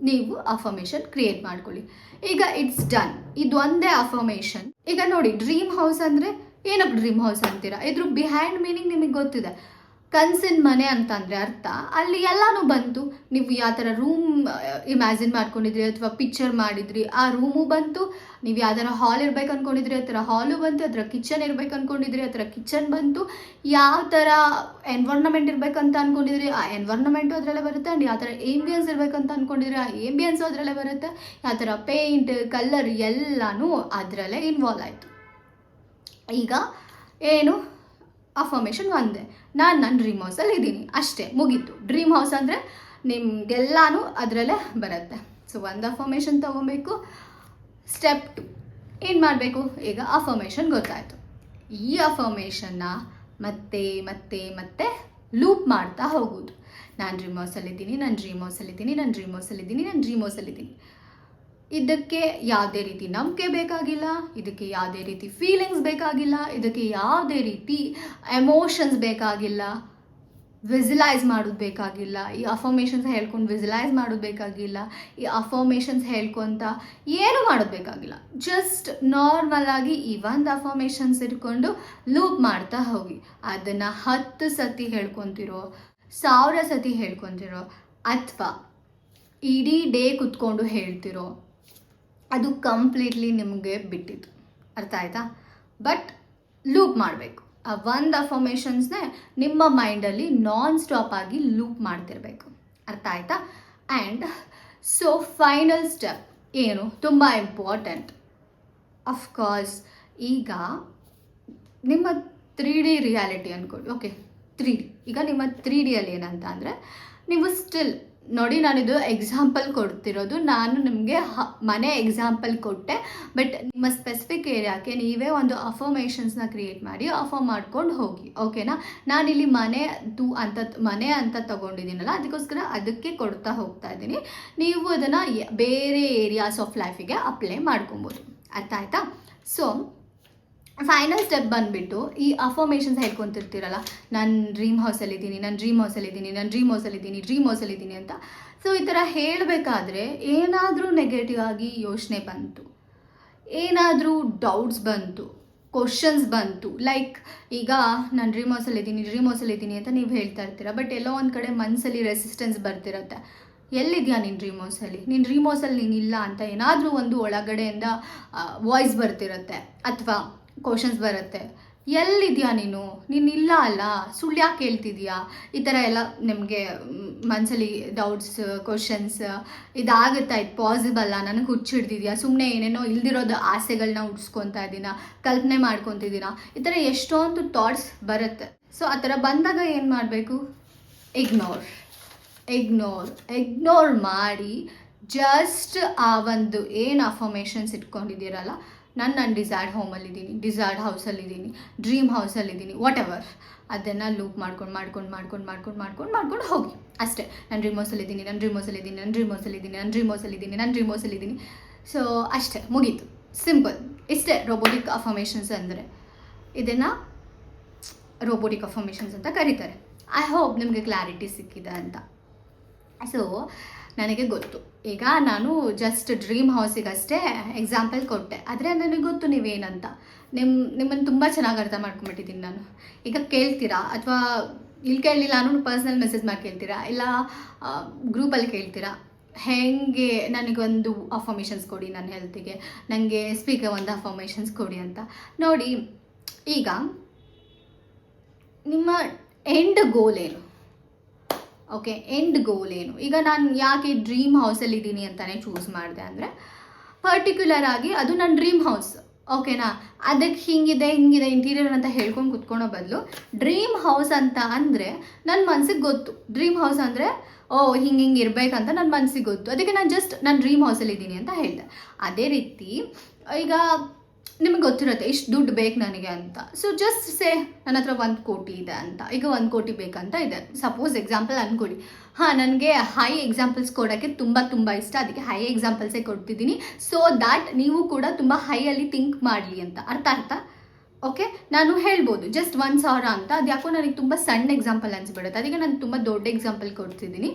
ನೀವು ಅಫರ್ಮೇಷನ್ ಕ್ರಿಯೇಟ್ ಮಾಡ್ಕೊಳ್ಳಿ. ಈಗ ಇಟ್ಸ್ ಡನ್, ಇದು ಒಂದೇ ಅಫರ್ಮೇಷನ್. ಈಗ ನೋಡಿ, ಡ್ರೀಮ್ ಹೌಸ್ ಅಂದರೆ ಏನಕ್ಕೆ ಡ್ರೀಮ್ ಹೌಸ್ ಅಂತೀರಾ? ಇದ್ರ ಬಿಹೈಂಡ್ ಮೀನಿಂಗ್ ನಿಮಗೆ ಗೊತ್ತಿದೆ. ಕನ್ಸಿನ ಮನೆ ಅಂತಂದರೆ ಅರ್ಥ ಅಲ್ಲಿ ಎಲ್ಲನೂ ಬಂತು. ನೀವು ಯಾವ ಥರ ರೂಮ್ ಇಮ್ಯಾಜಿನ್ ಮಾಡ್ಕೊಂಡಿದ್ರಿ ಅಥವಾ ಪಿಕ್ಚರ್ ಮಾಡಿದ್ರಿ, ಆ ರೂಮು ಬಂತು. ನೀವು ಯಾವ ಥರ ಹಾಲ್ ಇರ್ಬೇಕು ಅಂದ್ಕೊಂಡಿದ್ರಿ ಆ ಥರ ಹಾಲು ಬಂತು. ಆ ಥರ ಕಿಚನ್ ಇರ್ಬೇಕು ಅಂದ್ಕೊಂಡಿದ್ರಿ ಆ ಥರ ಕಿಚನ್ ಬಂತು. ಯಾವ ಥರ ಎನ್ವೈರ್ನಮೆಂಟ್ ಇರಬೇಕಂತ ಅಂದ್ಕೊಂಡಿದ್ರಿ ಆ ಎನ್ವೈರ್ನಮೆಂಟು ಅದರಲ್ಲೇ ಬರುತ್ತೆ. ಆ್ಯಂಡ್ ಯಾವ ಥರ ಏಂಬಿಯನ್ಸ್ ಇರಬೇಕಂತ ಅಂದ್ಕೊಂಡಿದ್ರಿ ಆ ಏಂಬಿಯನ್ಸು ಅದರಲ್ಲೇ ಬರುತ್ತೆ. ಯಾವ ಥರ ಪೇಂಟ್ ಕಲರ್ ಎಲ್ಲನೂ ಅದರಲ್ಲೇ ಇನ್ವಾಲ್ವ್ ಆಯಿತು. ಈಗ ಏನು ಅಫರ್ಮೇಷನ್ ಒಂದೇ, ನಾನು ನನ್ನ ಡ್ರೀಮ್ ಹೌಸಲ್ಲಿ ಇದ್ದೀನಿ ಅಷ್ಟೇ, ಮುಗೀತು. ಡ್ರೀಮ್ ಹೌಸ್ ಅಂದರೆ ನಿಮಗೆಲ್ಲನೂ ಅದರಲ್ಲೇ ಬರುತ್ತೆ. ಸೊ ಒಂದು ಅಫರ್ಮೇಷನ್ ತೊಗೊಬೇಕು. ಸ್ಟೆಪ್ 2 ಏನು ಮಾಡಬೇಕು? ಈಗ ಅಫರ್ಮೇಷನ್ ಗೊತ್ತಾಯಿತು. ಈ ಅಫರ್ಮೇಷನ್ನ ಮತ್ತೆ ಮತ್ತೆ ಮತ್ತೆ ಲೂಪ್ ಮಾಡ್ತಾ ಹೋಗೋದು. ನಾನು ಡ್ರೀಮ್ ಹೌಸಲ್ಲಿದ್ದೀನಿ, ನಾನು ಡ್ರೀಮ್ ಹೌಸಲ್ಲಿದ್ದೀನಿ, ನಾನು ಡ್ರೀಮ್ ಹೌಸಲ್ಲಿದ್ದೀನಿ, ನಾನು ಡ್ರೀಮ್ ಹೌಸಲ್ಲಿದ್ದೀನಿ. ಇದಕ್ಕೆ ಯಾವುದೇ ರೀತಿ ನಂಬಿಕೆ ಬೇಕಾಗಿಲ್ಲ, ಇದಕ್ಕೆ ಯಾವುದೇ ರೀತಿ ಫೀಲಿಂಗ್ಸ್ ಬೇಕಾಗಿಲ್ಲ, ಇದಕ್ಕೆ ಯಾವುದೇ ರೀತಿ ಎಮೋಷನ್ಸ್ ಬೇಕಾಗಿಲ್ಲ, ವಿಸುಲೈಸ್ ಮಾಡೋದು ಬೇಕಾಗಿಲ್ಲ. ಈ ಅಫರ್ಮೇಷನ್ಸ್ ಹೇಳ್ಕೊಂಡು ವಿಸುಲೈಸ್ ಮಾಡೋದು ಬೇಕಾಗಿಲ್ಲ. ಈ ಅಫರ್ಮೇಷನ್ಸ್ ಹೇಳ್ಕೊತ ಏನು ಮಾಡೋದು ಬೇಕಾಗಿಲ್ಲ. ಜಸ್ಟ್ ನಾರ್ಮಲ್ ಆಗಿ ಈ ಒಂದು ಅಫರ್ಮೇಷನ್ಸ್ ಇಟ್ಕೊಂಡು ಲೂಪ್ ಮಾಡ್ತಾ ಹೋಗಿ. ಅದನ್ನು 10 ಸತಿ ಹೇಳ್ಕೊತಿರೋ, 1000 ಸತಿ ಹೇಳ್ಕೊತಿರೋ, ಅಥವಾ ಇಡೀ ಡೇ ಕುತ್ಕೊಂಡು ಹೇಳ್ತಿರೋ, ಅದು ಕಂಪ್ಲೀಟ್ಲಿ ನಿಮಗೆ ಬಿಟ್ಟಿದ್ದು. ಅರ್ಥ ಆಯ್ತಾ? ಬಟ್ ಲೂಪ್ ಮಾಡಬೇಕು. ಆ ಒಂದು ಅಫರ್ಮೇಷನ್ಸ್ನೇ ನಿಮ್ಮ ಮೈಂಡಲ್ಲಿ ನಾನ್ ಸ್ಟಾಪ್ ಆಗಿ ಲೂಪ್ ಮಾಡ್ತಿರ್ಬೇಕು. ಅರ್ಥ ಆಯ್ತಾ? ಆ್ಯಂಡ್ ಸೊ ಫೈನಲ್ ಸ್ಟೆಪ್ ಏನು? ತುಂಬ ಇಂಪಾರ್ಟೆಂಟ್. ಅಫ್ಕೋರ್ಸ್ ಈಗ ನಿಮ್ಮ 3D ರಿಯಾಲಿಟಿ ಅಂದ್ಕೊಳ್ಳಿ. Okay, 3D. ಈಗ ನಿಮ್ಮ 3Dಯಲ್ಲಿ ಏನಂತ ಅಂದರೆ, ನೀವು ಸ್ಟಿಲ್ ನೋಡಿ, ನಾನಿದು ಎಕ್ಸಾಂಪಲ್ ಕೊಡ್ತಿರೋದು, ನಾನು ನಿಮಗೆ ಮನೆ ಎಕ್ಸಾಂಪಲ್ ಕೊಟ್ಟೆ. ಬಟ್ ನಿಮ್ಮ ಸ್ಪೆಸಿಫಿಕ್ ಏರಿಯಾಕ್ಕೆ ನೀವೇ ಒಂದು ಅಫರ್ಮೇಷನ್ಸ್ನ ಕ್ರಿಯೇಟ್ ಮಾಡಿ ಅಫರ್ಮ್ ಮಾಡ್ಕೊಂಡು ಹೋಗಿ. ಓಕೆನಾ? ನಾನಿಲ್ಲಿ ಮನೆ ಅಂತ ತಗೊಂಡಿದ್ದೀನಲ್ಲ, ಅದಕ್ಕೋಸ್ಕರ ಅದಕ್ಕೆ ಕೊಡ್ತಾ ಹೋಗ್ತಾ ಇದ್ದೀನಿ. ನೀವು ಅದನ್ನು ಬೇರೆ ಏರಿಯಾಸ್ ಆಫ್ ಲೈಫಿಗೆ ಅಪ್ಲೈ ಮಾಡ್ಕೊಬೋದು. ಅರ್ಥ ಆಯ್ತಾ? ಸೊ ಫೈನಲ್ ಸ್ಟೆಪ್ ಬಂದುಬಿಟ್ಟು ಈ ಅಫರ್ಮೇಷನ್ಸ್ ಹೇಳ್ಕೊತಿರ್ತೀರಲ್ಲ, ನಾನು ಡ್ರೀಮ್ ಹೌಸಲ್ಲಿದ್ದೀನಿ, ನಾನು ಡ್ರೀಮ್ ಹೌಸಲ್ಲಿದ್ದೀನಿ, ನಾನು ಡ್ರೀಮ್ ಹೌಸಲ್ಲಿದ್ದೀನಿ, ಡ್ರೀಮ್ ಹೌಸಲ್ಲಿದ್ದೀನಿ ಅಂತ. ಸೊ ಈ ಥರ ಹೇಳಬೇಕಾದ್ರೆ ಏನಾದರೂ ನೆಗೆಟಿವ್ ಆಗಿ ಯೋಚನೆ ಬಂತು, ಏನಾದರೂ ಡೌಟ್ಸ್ ಬಂತು, ಕ್ವಶನ್ಸ್ ಬಂತು, ಲೈಕ್ ಈಗ ನಾನು ಡ್ರೀಮ್ ಹೌಸಲ್ಲಿದ್ದೀನಿ ಅಂತ ನೀವು ಹೇಳ್ತಾ ಇರ್ತೀರ. ಬಟ್ ಎಲ್ಲೋ ಒಂದು ಕಡೆ ಮನಸ್ಸಲ್ಲಿ ರೆಸಿಸ್ಟೆನ್ಸ್ ಬರ್ತಿರತ್ತೆ. ಎಲ್ಲಿದೆಯಾ ನೀನು ಡ್ರೀಮ್ ಹೌಸಲ್ಲಿ, ನೀನು ಡ್ರೀಮ್ ಹೌಸಲ್ಲಿ ನೀನಿಲ್ಲ ಅಂತ ಏನಾದರೂ ಒಂದು ಒಳಗಡೆಯಿಂದ ವಾಯ್ಸ್ ಬರ್ತಿರತ್ತೆ, ಅಥವಾ ಕ್ವಶನ್ಸ್ ಬರುತ್ತೆ. ಎಲ್ಲಿದೆಯಾ ನೀನಿಲ್ಲ ಅಲ್ಲ, ಸುಳ್ಳು ಯಾಕೆ ಹೇಳ್ತಿದ್ಯಾ? ಈ ಥರ ಎಲ್ಲ ನಿಮಗೆ ಮನಸ್ಸಲ್ಲಿ ಡೌಟ್ಸ್, ಕ್ವಶನ್ಸ್, ಇದಾಗುತ್ತಾ, ಇದು ಪಾಸಿಬಲ್ಲ, ನನಗೆ ಹುಚ್ಚಿಡ್ದಿದ್ಯಾ, ಸುಮ್ಮನೆ ಏನೇನೋ ಇಲ್ದಿರೋದು ಆಸೆಗಳನ್ನ ಹುಡ್ಸ್ಕೊತಾ ಇದ್ದೀನ, ಕಲ್ಪನೆ ಮಾಡ್ಕೊತಿದ್ದೀನ, ಈ ಥರ ಎಷ್ಟೊಂದು ಥಾಟ್ಸ್ ಬರುತ್ತೆ. ಸೊ ಆ ಥರ ಬಂದಾಗ ಏನು ಮಾಡಬೇಕು? ಇಗ್ನೋರ್ ಮಾಡಿ ಜಸ್ಟ್ ಆ ಒಂದು ಏನು ಅಫರ್ಮೇಷನ್ಸ್ ಇಟ್ಕೊಂಡಿದ್ದೀರಲ್ಲ, ನಾನು ಡಿಸೈರ್ಡ್ ಹೋಮಲ್ಲಿದ್ದೀನಿ, ಡಿಸೈರ್ಡ್ ಹೌಸಲ್ಲಿದ್ದೀನಿ, ಡ್ರೀಮ್ ಹೌಸಲ್ಲಿದ್ದೀನಿ, ವಾಟ್ ಎವರ್, ಅದನ್ನು ಲೂಪ್ ಮಾಡ್ಕೊಂಡು ಹೋಗಿ ಅಷ್ಟೇ. ನಾನು ಡ್ರೀಮ್ ಹೌಸಲ್ಲಿದ್ದೀನಿ. ಸೊ ಅಷ್ಟೇ, ಮುಗೀತು. ಸಿಂಪಲ್. ಇಷ್ಟೇ ರೋಬೋಟಿಕ್ ಅಫರ್ಮೇಷನ್ಸ್ ಅಂದರೆ. ಇದನ್ನು ರೋಬೋಟಿಕ್ ಅಫರ್ಮೇಷನ್ಸ್ ಅಂತ ಕರೀತಾರೆ. ಐ ಹೋಪ್ ನಿಮಗೆ ಕ್ಲಾರಿಟಿ ಸಿಕ್ಕಿದೆ ಅಂತ. ಸೊ ನನಗೆ ಗೊತ್ತು, ಈಗ ನಾನು ಜಸ್ಟ್ ಡ್ರೀಮ್ ಹೌಸಿಗಷ್ಟೇ ಎಕ್ಸಾಂಪಲ್ ಕೊಟ್ಟೆ, ಆದರೆ ನನಗೆ ಗೊತ್ತು ನೀವೇನಂತ. ನಿಮ್ಮನ್ನು ತುಂಬ ಚೆನ್ನಾಗಿ ಅರ್ಥ ಮಾಡ್ಕೊಂಬಿಟ್ಟಿದ್ದೀನಿ ನಾನು. ಈಗ ಕೇಳ್ತೀರಾ, ಅಥವಾ ಇಲ್ಲಿ ಕೇಳಲಿಲ್ಲ ನಾನು ಪರ್ಸ್ನಲ್ ಮೆಸೇಜ್ ಮಾಡಿ ಕೇಳ್ತೀರಾ, ಇಲ್ಲ ಗ್ರೂಪಲ್ಲಿ ಕೇಳ್ತೀರಾ, ಹೇಗೆ ನನಗೊಂದು ಅಫರ್ಮೇಷನ್ಸ್ ಕೊಡಿ ನನ್ನ ಹೆಲ್ತಿಗೆ, ನನಗೆ ಸ್ಪೀಕರ್ ಒಂದು ಅಫರ್ಮೇಷನ್ಸ್ ಕೊಡಿ ಅಂತ. ನೋಡಿ, ಈಗ ನಿಮ್ಮ ಎಂಡ್ ಗೋಲ್ ಏನು? ಓಕೆ, ಎಂಡ್ ಗೋಲ್ ಏನು? ಈಗ ನಾನು ಯಾಕೆ ಡ್ರೀಮ್ ಹೌಸಲ್ಲಿದ್ದೀನಿ ಅಂತಲೇ ಚೂಸ್ ಮಾಡಿದೆ ಅಂದರೆ, ಪರ್ಟಿಕ್ಯುಲರ್ ಆಗಿ ಅದು ನನ್ನ ಡ್ರೀಮ್ ಹೌಸ್. ಓಕೆನಾ? ಅದಕ್ಕೆ ಹಿಂಗಿದೆ ಇಂಟೀರಿಯರ್ ಅಂತ ಹೇಳ್ಕೊಂಡು ಕುತ್ಕೊಳೋ ಬದಲು, ಡ್ರೀಮ್ ಹೌಸ್ ಅಂತ ಅಂದರೆ ನನ್ನ ಮನಸ್ಸಿಗೆ ಗೊತ್ತು. ಡ್ರೀಮ್ ಹೌಸ್ ಅಂದರೆ ಹಿಂಗೆ ಇರಬೇಕಂತ ನನ್ನ ಮನಸ್ಸಿಗೆ ಗೊತ್ತು. ಅದಕ್ಕೆ ನಾನು ಜಸ್ಟ್ ನಾನು ಡ್ರೀಮ್ ಹೌಸಲ್ಲಿದ್ದೀನಿ ಅಂತ ಹೇಳಿದೆ. ಅದೇ ರೀತಿ ಈಗ ನಿಮಗೆ ಗೊತ್ತಿರುತ್ತೆ ಇಷ್ಟು ದುಡ್ಡು ಬೇಕು ನನಗೆ ಅಂತ. ಸೊ ಜಸ್ಟ್ ಸೇ ನನ್ನ ಹತ್ರ 1 ಕೋಟಿ ಇದೆ ಅಂತ. ಈಗ 1 ಕೋಟಿ ಬೇಕಂತ ಇದೆ, ಸಪೋಸ್ ಎಕ್ಸಾಂಪಲ್ ಅಂದ್ಕೊಡಿ. ನನಗೆ ಹೈ ಎಕ್ಸಾಂಪಲ್ಸ್ ಕೊಡೋಕ್ಕೆ ತುಂಬ ಇಷ್ಟ, ಅದಕ್ಕೆ ಹೈ ಎಕ್ಸಾಂಪಲ್ಸೇ ಕೊಡ್ತಿದ್ದೀನಿ. ಸೊ ದ್ಯಾಟ್ ನೀವು ಕೂಡ ತುಂಬ ಹೈಯಲ್ಲಿ ಥಿಂಕ್ ಮಾಡಲಿ ಅಂತ. ಅರ್ಥ? ಓಕೆ, ನಾನು ಹೇಳ್ಬೋದು ಜಸ್ಟ್ 1,000 ಅಂತ. ಅದು ಯಾಕೋ ನನಗೆ ತುಂಬ ಸಣ್ಣ ಎಕ್ಸಾಂಪಲ್ ಅನಿಸ್ಬಿಡುತ್ತೆ, ಅದಕ್ಕೆ ನಾನು ತುಂಬ ದೊಡ್ಡ ಎಕ್ಸಾಂಪಲ್ ಕೊಡ್ತಿದ್ದೀನಿ.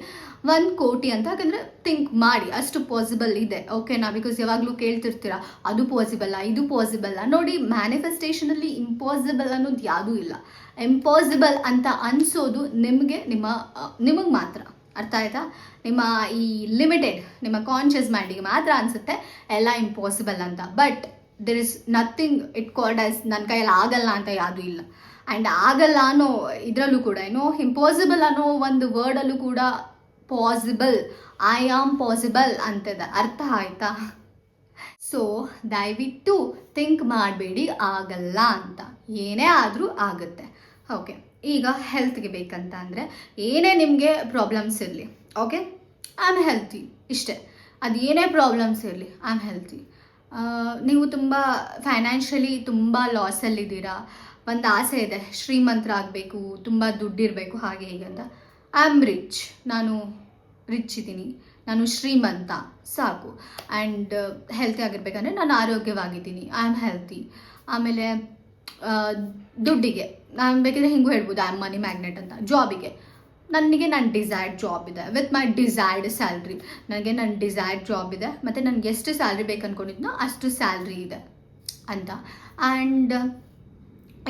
1,000,000 ಅಂತ. ಯಾಕಂದರೆ ಥಿಂಕ್ ಮಾಡಿ, ಅಷ್ಟು ಪಾಸಿಬಲ್ ಇದೆ. ಓಕೆನಾ? ಬಿಕಾಸ್ ಯಾವಾಗಲೂ ಕೇಳ್ತಿರ್ತೀರ ಅದು ಪಾಸಿಬಲ್ಲ, ಇದು ಪಾಸಿಬಲ್ಲ. ನೋಡಿ, ಮ್ಯಾನಿಫೆಸ್ಟೇಷನಲ್ಲಿ ಇಂಪಾಸಿಬಲ್ ಅನ್ನೋದು ಯಾವುದೂ ಇಲ್ಲ. ಇಂಪಾಸಿಬಲ್ ಅಂತ ಅನಿಸೋದು ನಿಮಗೆ ಮಾತ್ರ. ಅರ್ಥ ಆಯ್ತಾ? ನಿಮ್ಮ ಈ ಲಿಮಿಟೆಡ್ ನಿಮ್ಮ ಕಾನ್ಷಿಯಸ್ ಮೈಂಡಿಗೆ ಮಾತ್ರ ಅನಿಸುತ್ತೆ ಎಲ್ಲ ಇಂಪಾಸಿಬಲ್ ಅಂತ. But there is nothing it called as ನನ್ನ ಕೈಯಲ್ಲಿ ಆಗಲ್ಲ ಅಂತ ಯಾವುದೂ ಇಲ್ಲ. ಆ್ಯಂಡ್ ಆಗಲ್ಲ ಅನ್ನೋ ಇದರಲ್ಲೂ ಕೂಡ ಇಂಪಾಸಿಬಲ್ ಅನ್ನೋ ಒಂದು ವರ್ಡಲ್ಲೂ ಕೂಡ ಪಾಸಿಬಲ್, ಐ ಆಮ್ ಪಾಸಿಬಲ್ ಅಂತದ. ಅರ್ಥ ಆಯ್ತಾ? ಸೊ ದಯವಿಟ್ಟು ಥಿಂಕ್ ಮಾಡಬೇಡಿ ಆಗಲ್ಲ ಅಂತ. ಏನೇ ಆದರೂ ಆಗುತ್ತೆ. ಓಕೆ, ಈಗ ಹೆಲ್ತ್ಗೆ ಬೇಕಂತ ಅಂದರೆ ಏನೇ ನಿಮಗೆ ಪ್ರಾಬ್ಲಮ್ಸ್ ಇರಲಿ, ಓಕೆ, ಐ ಆಮ್ ಹೆಲ್ತಿ, ಇಷ್ಟೇ. ಅದು ಏನೇ ಪ್ರಾಬ್ಲಮ್ಸ್ ಇರಲಿ, ಐ ಆಮ್ ಹೆಲ್ತಿ. ನೀವು ತುಂಬ ಫೈನಾನ್ಷಿಯಲಿ ತುಂಬ ಲಾಸಲ್ಲಿದ್ದೀರಾ, ಒಂದು ಆಸೆ ಇದೆ ಶ್ರೀಮಂತರಾಗಬೇಕು, ತುಂಬ ದುಡ್ಡಿರಬೇಕು, ಹಾಗೆ ಹೀಗೆ ಅಂತ. ಐ ಆಮ್ ರಿಚ್, ನಾನು ರಿಚ್ ಇದ್ದೀನಿ, ನಾನು ಶ್ರೀಮಂತ, ಸಾಕು. ಆ್ಯಂಡ್ ಹೆಲ್ತಿ ಆಗಿರ್ಬೇಕಂದ್ರೆ ನಾನು ಆರೋಗ್ಯವಾಗಿದ್ದೀನಿ, ಐ ಆಮ್ ಹೆಲ್ತಿ. ಆಮೇಲೆ ದುಡ್ಡಿಗೆ ನಾನು ಬೇಕಿದ್ರೆ ಹಿಂಗೂ ಹೇಳ್ಬೋದು, ಐ ಆಮ್ ಮನಿ ಮ್ಯಾಗ್ನೆಟ್ ಅಂತ. ಜಾಬಿಗೆ ನನಗೆ ನನ್ನ ಡಿಸೈರ್ಡ್ ಜಾಬ್ ಇದೆ ವಿತ್ ಮೈ ಡಿಸೈರ್ಡ್ ಸ್ಯಾಲ್ರಿ. ನನಗೆ ನನ್ನ ಡಿಸೈರ್ಡ್ ಜಾಬ್ ಇದೆ, ಮತ್ತು ನನಗೆ ಎಷ್ಟು ಸ್ಯಾಲ್ರಿ ಬೇಕು ಅಂದ್ಕೊಂಡಿದ್ನೋ ಅಷ್ಟು ಸ್ಯಾಲ್ರಿ ಇದೆ ಅಂತ. ಆ್ಯಂಡ್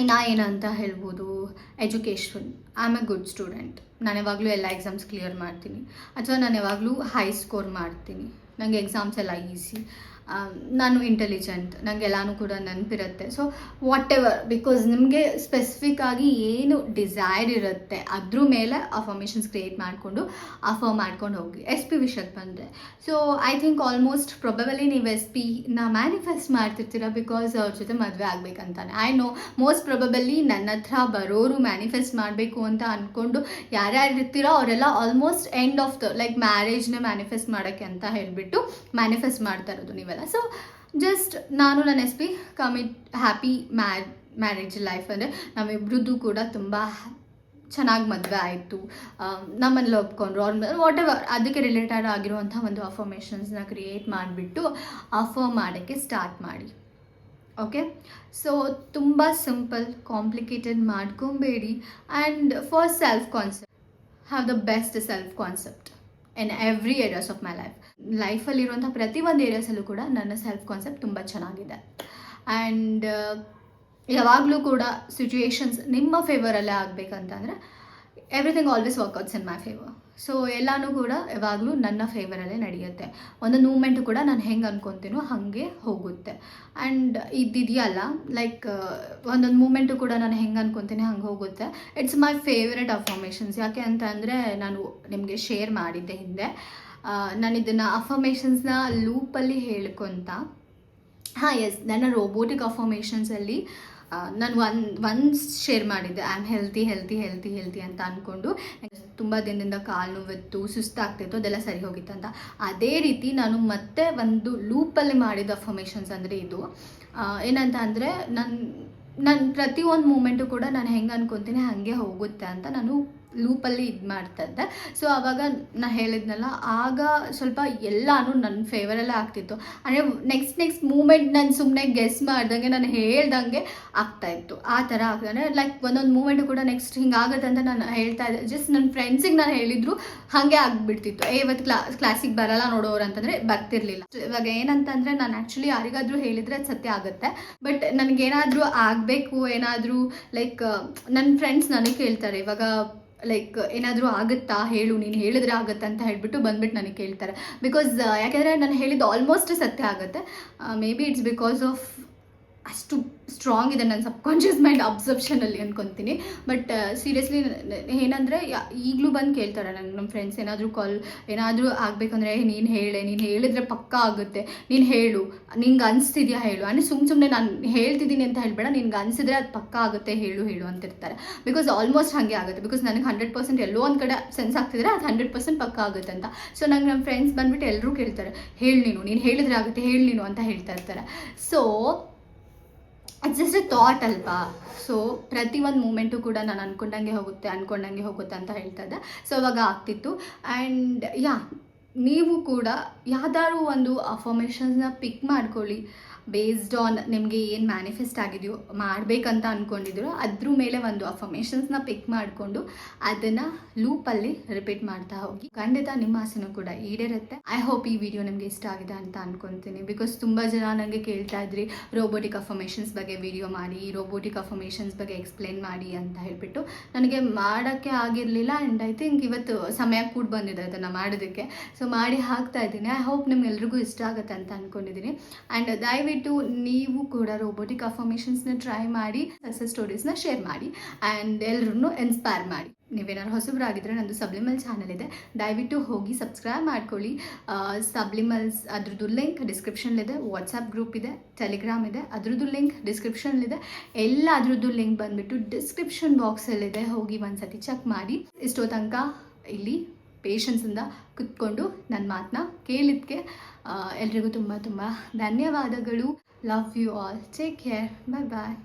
ಇನ್ನು ಏನಂತ ಹೇಳ್ಬೋದು, education, I am A good student. ನಾನು ಯಾವಾಗಲೂ ಎಲ್ಲ ಎಕ್ಸಾಮ್ಸ್ ಕ್ಲಿಯರ್ ಮಾಡ್ತೀನಿ, ಅಥವಾ ನಾನು ಯಾವಾಗಲೂ ಹೈ ಸ್ಕೋರ್ ಮಾಡ್ತೀನಿ. ನನಗೆ ಎಕ್ಸಾಮ್ಸ್ ಎಲ್ಲ ಈಸಿ. ನಾನು ಇಂಟೆಲಿಜೆಂಟ್, ನನಗೆಲ್ಲನೂ ಕೂಡ ನೆನಪಿರುತ್ತೆ. ಸೊ ವಾಟ್ ಎವರ್, ಬಿಕಾಸ್ ನಿಮಗೆ ಸ್ಪೆಸಿಫಿಕ್ ಆಗಿ ಏನು ಡಿಸೈರ್ ಇರುತ್ತೆ ಅದ್ರ ಮೇಲೆ ಅಫರ್ಮೇಷನ್ಸ್ ಕ್ರಿಯೇಟ್ ಮಾಡಿಕೊಂಡು ಮಾಡ್ಕೊಂಡು ಹೋಗಿ. ಎಸ್ ಪಿ ವಿಷಯಕ್ಕೆ ಬಂದರೆ, ಸೊ ಐ ಥಿಂಕ್ ಆಲ್ಮೋಸ್ಟ್ ಪ್ರೊಬಬಲಿ ನೀವು ಎಸ್ ಪಿನ ಮ್ಯಾನಿಫೆಸ್ಟ್ ಮಾಡ್ತಿರ್ತೀರ ಬಿಕಾಸ್ ಅವ್ರ ಜೊತೆ ಮದುವೆ ಆಗಬೇಕಂತಾನೆ. ಐ ನೋ ಮೋಸ್ಟ್ ಪ್ರೊಬಬಲಿ ನನ್ನ ಹತ್ರ ಬರೋರು ಮ್ಯಾನಿಫೆಸ್ಟ್ ಮಾಡಬೇಕು ಅಂತ ಅಂದ್ಕೊಂಡು ಯಾರ್ಯಾರು ಇರ್ತೀರೋ ಅವರೆಲ್ಲ almost end of the like ಮ್ಯಾರೇಜ್ನ ಮ್ಯಾನಿಫೆಸ್ಟ್ ಮಾಡೋಕ್ಕೆ ಅಂತ ಹೇಳಿಬಿಟ್ಟು ಮ್ಯಾನಿಫೆಸ್ಟ್ ಮಾಡ್ತಾ ಇರೋದು ನೀವೆಲ್ಲ. ಸೊ ಜಸ್ಟ್ ನಾನು ನನ್ನ S P commit happy marriage life. ಅಂದರೆ ನಾವಿಬ್ರದ್ದು ಕೂಡ ತುಂಬ ಚೆನ್ನಾಗಿ ಮದುವೆ ಆಯಿತು, ನಮ್ಮಲ್ಲಿ ಒಪ್ಕೊಂಡ್ರು ಅವ್ರ ವಾಟ್ ಎವರ್, ಅದಕ್ಕೆ ರಿಲೇಟೆಡ್ ಆಗಿರುವಂಥ ಒಂದು ಅಫರ್ಮೇಷನ್ಸ್ನ ಕ್ರಿಯೇಟ್ ಮಾಡಿಬಿಟ್ಟು ಅಫರ್ ಮಾಡೋಕ್ಕೆ ಸ್ಟಾರ್ಟ್ ಮಾಡಿ. ಓಕೆ, ಸೊ ತುಂಬ ಸಿಂಪಲ್, ಕಾಂಪ್ಲಿಕೇಟೆಡ್ ಮಾಡ್ಕೊಬೇಡಿ. And for self concept, have the best self concept in every areas of my ಲೈಫಲ್ಲಿರುವಂಥ ಪ್ರತಿಯೊಂದು ಏರಿಯಾಸಲ್ಲೂ ಕೂಡ ನನ್ನ ಸೆಲ್ಫ್ ಕಾನ್ಸೆಪ್ಟ್ ತುಂಬ ಚೆನ್ನಾಗಿದೆ. ಆ್ಯಂಡ್ ಯಾವಾಗಲೂ ಕೂಡ ಸಿಚುಯೇಷನ್ಸ್ ನಿಮ್ಮ ಫೇವರಲ್ಲೇ ಆಗಬೇಕಂತಂದರೆ ಎವ್ರಿಥಿಂಗ್ ಆಲ್ವೇಸ್ ವರ್ಕ್ಔಟ್ಸ್ ಇನ್ ಮೈ ಫೇವರ್. ಸೊ ಎಲ್ಲನೂ ಕೂಡ ಯಾವಾಗಲೂ ನನ್ನ ಫೇವರಲ್ಲೇ ನಡೆಯುತ್ತೆ. ಒಂದೊಂದು ಮೂಮೆಂಟು ಕೂಡ ನಾನು ಹೆಂಗೆ ಅನ್ಕೊತೀನೋ ಹಾಗೆ ಹೋಗುತ್ತೆ. ಆ್ಯಂಡ್ ಇದಿದೆಯಲ್ಲ, ಲೈಕ್ ಒಂದೊಂದು ಮೂಮೆಂಟು ಕೂಡ ನಾನು ಹೆಂಗೆ ಅನ್ಕೊತೀನಿ ಹಂಗೆ ಹೋಗುತ್ತೆ. It's my favourite affirmations. ಯಾಕೆ ಅಂತ ಅಂದರೆ ನಾನು ನಿಮಗೆ ಶೇರ್ ಮಾಡಿದ್ದೆ ಹಿಂದೆ, ನಾನು ಇದನ್ನು ಅಫರ್ಮೇಷನ್ಸ್ನ ಲೂಪಲ್ಲಿ ಹೇಳ್ಕೊತ, ಎಸ್, ನನ್ನ ರೋಬೋಟಿಕ್ ಅಫರ್ಮೇಷನ್ಸಲ್ಲಿ ನಾನು ಒನ್ಸ್ ಶೇರ್ ಮಾಡಿದ್ದೆ, I am healthy healthy healthy healthy ಅಂತ ಅಂದ್ಕೊಂಡು. ತುಂಬ ದಿನದಿಂದ ಕಾಲು ನೋವಿತ್ತು, ಸುಸ್ತಾಗ್ತಿತ್ತು, ಅದೆಲ್ಲ ಸರಿ ಹೋಗಿತ್ತು ಅಂತ. ಅದೇ ರೀತಿ ನಾನು ಮತ್ತೆ ಒಂದು ಲೂಪಲ್ಲಿ ಮಾಡಿದ ಅಫರ್ಮೇಷನ್ಸ್ ಅಂದರೆ ಇದು ಏನಂತ ಅಂದರೆ, ನನ್ನ ಪ್ರತಿಯೊಂದು ಮೂಮೆಂಟು ಕೂಡ ನಾನು ಹೆಂಗೆ ಅನ್ಕೊತೀನಿ ಹಾಗೆ ಹೋಗುತ್ತೆ ಅಂತ ನಾನು ಲೂಪಲ್ಲಿ ಇದು ಮಾಡ್ತಾ ಇದ್ದೆ. ಸೊ ಆವಾಗ ನಾನು ಹೇಳಿದ್ನಲ್ಲ, ಆಗ ಸ್ವಲ್ಪ ಎಲ್ಲನೂ ನನ್ನ ಫೇವರಲ್ಲೇ ಆಗ್ತಿತ್ತು. ಅಂದರೆ ನೆಕ್ಸ್ಟ್ ಮೂಮೆಂಟ್ ನಾನು ಸುಮ್ಮನೆ ಗೆಸ್ ಮಾಡ್ದಂಗೆ, ನಾನು ಹೇಳ್ದಂಗೆ ಆಗ್ತಾಯಿತ್ತು. ಆ ಥರ ಆಗ್ತಾನೆ ಲೈಕ್ ಒಂದೊಂದು ಮೂಮೆಂಟು ಕೂಡ ನೆಕ್ಸ್ಟ್ ಹಿಂಗಾಗುತ್ತೆ ಅಂತ ನಾನು ಹೇಳ್ತಾ ಇದ್ದೆ. ಜಸ್ಟ್ ನನ್ನ ಫ್ರೆಂಡ್ಸಿಗೆ ನಾನು ಹೇಳಿದ್ರು ಹಾಗೆ ಆಗಿಬಿಡ್ತಿತ್ತು. ಇವತ್ತು ಕ್ಲಾಸಿಗೆ ಬರಲ್ಲ ನೋಡೋರು ಅಂತಂದರೆ ಬರ್ತಿರ್ಲಿಲ್ಲ. ಇವಾಗ ಏನಂತಂದರೆ, ನಾನು ಆ್ಯಕ್ಚುಲಿ ಯಾರಿಗಾದರೂ ಹೇಳಿದರೆ ಅದು ಸತ್ಯ ಆಗುತ್ತೆ. ಬಟ್ ನನಗೇನಾದರೂ ಆಗಬೇಕು, ಏನಾದರೂ ಲೈಕ್ ನನ್ನ ಫ್ರೆಂಡ್ಸ್ ನನಗೆ ಕೇಳ್ತಾರೆ, ಇವಾಗ ಲೈಕ್ ಏನಾದರೂ ಆಗುತ್ತಾ ಹೇಳು, ನೀನು ಹೇಳಿದ್ರೆ ಆಗುತ್ತೆ ಅಂತ ಹೇಳ್ಬಿಟ್ಟು ಬಂದ್ಬಿಟ್ಟು ನನಗೆ ಕೇಳ್ತಾರೆ. ಬಿಕಾಸ್ ಯಾಕೆಂದರೆ ನಾನು ಹೇಳಿದ್ದು ಆಲ್ಮೋಸ್ಟ್ ಸತ್ಯ ಆಗುತ್ತೆ. May be it's because of ಅಷ್ಟು ಸ್ಟ್ರಾಂಗ್ ಇದೆ ನನ್ನ ಸಬ್ಕಾನ್ಷಿಯಸ್ ಮೈಂಡ್ ಅಬ್ಸರ್ಪ್ಷನಲ್ಲಿ ಅಂದ್ಕೊತೀನಿ. ಬಟ್ ಸೀರಿಯಸ್ಲಿ ಏನಂದರೆ ಈಗಲೂ ಬಂದು ಕೇಳ್ತಾರೆ ನನಗೆ ನಮ್ಮ ಫ್ರೆಂಡ್ಸ್, ಏನಾದರೂ ಆಗಬೇಕಂದ್ರೆ ನೀನು ಹೇಳಿದ್ರೆ ಪಕ್ಕಾ ಆಗುತ್ತೆ, ನೀನು ಹೇಳು, ನಿಂಗೆ ಅನಿಸ್ತಿದ್ಯಾ ಹೇಳು, ಅಂದರೆ ಸುಮ್ಮನೆ ನಾನು ಹೇಳ್ತಿದ್ದೀನಿ ಅಂತ ಹೇಳ್ಬೇಡ, ನಿನ್ಗೆ ಅನಿಸಿದ್ರೆ ಅದು ಪಕ್ಕಾ ಆಗುತ್ತೆ, ಹೇಳು ಅಂತಿರ್ತಾರೆ. ಬಿಕಾಸ್ ಆಲ್ಮೋಸ್ಟ್ ಹಾಗೆ ಆಗುತ್ತೆ. ಬಿಕಾಸ್ ನನಗೆ 100% ಎಲ್ಲೋ ಒಂದು ಕಡೆ ಸೆನ್ಸ್ ಆಗ್ತಿದ್ರೆ ಅದು 100% ಪಕ್ಕಾ ಆಗುತ್ತೆ ಅಂತ. ಸೊ ನಂಗೆ ನಮ್ಮ ಫ್ರೆಂಡ್ಸ್ ಬಂದುಬಿಟ್ಟು ಎಲ್ಲರೂ ಕೇಳ್ತಾರೆ, ನೀನು ಹೇಳಿದ್ರೆ ಆಗುತ್ತೆ, ಹೇಳು ಅಂತ ಹೇಳ್ತಾ ಇರ್ತಾರೆ. So it's just A thought ಅಲ್ವಾ. ಸೊ ಪ್ರತಿಯೊಂದು ಮೂಮೆಂಟು ಕೂಡ ನಾನು ಅಂದ್ಕೊಂಡಂಗೆ ಹೋಗುತ್ತೆ ಅಂತ ಹೇಳ್ತಾ ಇದ್ದೆ. ಸೊ ಅವಾಗ ಆಗ್ತಿತ್ತು. ಆ್ಯಂಡ್ ನೀವು ಕೂಡ ಯಾವ್ದಾದ್ರು ಒಂದು ಅಫರ್ಮೇಷನ್ಸ್ನ ಪಿಕ್ ಮಾಡ್ಕೊಳ್ಳಿ, ಬೇಸ್ಡ್ ಆನ್ ನಿಮಗೆ ಏನು ಮ್ಯಾನಿಫೆಸ್ಟ್ ಆಗಿದೆಯೋ ಮಾಡಬೇಕಂತ ಅಂದ್ಕೊಂಡಿದ್ದೀರೋ ಅದ್ರ ಮೇಲೆ ಒಂದು ಅಫರ್ಮೇಷನ್ಸ್ನ ಪಿಕ್ ಮಾಡಿಕೊಂಡು ಅದನ್ನು ಲೂಪಲ್ಲಿ ರಿಪೀಟ್ ಮಾಡ್ತಾ ಹೋಗಿ. ಖಂಡಿತ ನಿಮ್ಮ ಆಸೆನೂ ಕೂಡ ಈಡೇರುತ್ತೆ. ಐ ಹೋಪ್ ಈ ವಿಡಿಯೋ ನಿಮಗೆ ಇಷ್ಟ ಆಗಿದೆ ಅಂತ ಅನ್ಕೊತೀನಿ. ಬಿಕಾಸ್ ತುಂಬ ಜನ ನನಗೆ ಕೇಳ್ತಾ ಇದ್ರಿ ರೋಬೋಟಿಕ್ ಅಫರ್ಮೇಷನ್ಸ್ ಬಗ್ಗೆ ವಿಡಿಯೋ ಮಾಡಿ, ರೋಬೋಟಿಕ್ ಅಫರ್ಮೇಷನ್ಸ್ ಬಗ್ಗೆ ಎಕ್ಸ್ಪ್ಲೇನ್ ಮಾಡಿ ಅಂತ ಹೇಳಿಬಿಟ್ಟು. ನನಗೆ ಮಾಡೋಕ್ಕೆ ಆಗಿರಲಿಲ್ಲ ಆ್ಯಂಡ್ ಐ ಥಿಂಕ್ ಇವತ್ತು ಸಮಯ ಕೂಡ ಬಂದಿದೆ ಅದನ್ನು ಮಾಡೋದಕ್ಕೆ. ಸೊ ಮಾಡಿ ಹಾಕ್ತಾ ಇದ್ದೀನಿ. ಐ ಹೋಪ್ ನಿಮ್ಗೆಲ್ರಿಗೂ ಇಷ್ಟ ಆಗುತ್ತೆ ಅಂತ ಅಂದ್ಕೊಂಡಿದ್ದೀನಿ. ಆ್ಯಂಡ್ ದಯವಿಟ್ಟು ನೀವು ಕೂಡ ರೋಬೋಟಿಕ್ ಅಫರ್ಮೇಷನ್ಸ್ನ ಟ್ರೈ ಮಾಡಿ, ಸಕ್ಸಸ್ ಸ್ಟೋರೀಸ್ನ ಶೇರ್ ಮಾಡಿ ಆ್ಯಂಡ್ ಎಲ್ಲರೂ ಇನ್ಸ್ಪೈರ್ ಮಾಡಿ. ನೀವೇನಾದ್ರು ಹೊಸಬರಾಗಿದ್ದರೆ ನಂದು ಸಬ್ಲಿಮಲ್ ಚಾನಲ್ ಇದೆ, ದಯವಿಟ್ಟು ಹೋಗಿ ಸಬ್ಸ್ಕ್ರೈಬ್ ಮಾಡ್ಕೊಳ್ಳಿ. ಸಬ್ಲಿಮಲ್ಸ್ ಅದ್ರದ್ದು ಲಿಂಕ್ ಡಿಸ್ಕ್ರಿಪ್ಷನ್ಲಿದೆ. ವಾಟ್ಸಪ್ ಗ್ರೂಪ್ ಇದೆ, ಟೆಲಿಗ್ರಾಮ್ ಇದೆ, ಅದ್ರದ್ದು ಲಿಂಕ್ ಡಿಸ್ಕ್ರಿಪ್ಷನ್ಲಿದೆ. ಎಲ್ಲ ಅದ್ರದ್ದು ಲಿಂಕ್ ಬಂದುಬಿಟ್ಟು ಡಿಸ್ಕ್ರಿಪ್ಷನ್ ಬಾಕ್ಸಲ್ಲಿದೆ, ಹೋಗಿ ಒಂದು ಸತಿ ಚೆಕ್ ಮಾಡಿ. ಇಷ್ಟೋ ತನಕ ಇಲ್ಲಿ ಪೇಷನ್ಸಿಂದ ಕುತ್ಕೊಂಡು ನನ್ನ ಮಾತನ್ನ ಕೇಳಿದ್ದಕ್ಕೆ ಎಲ್ರಿಗೂ ತುಂಬ ತುಂಬ ಧನ್ಯವಾದಗಳು. Love you all. Take care. Bye bye.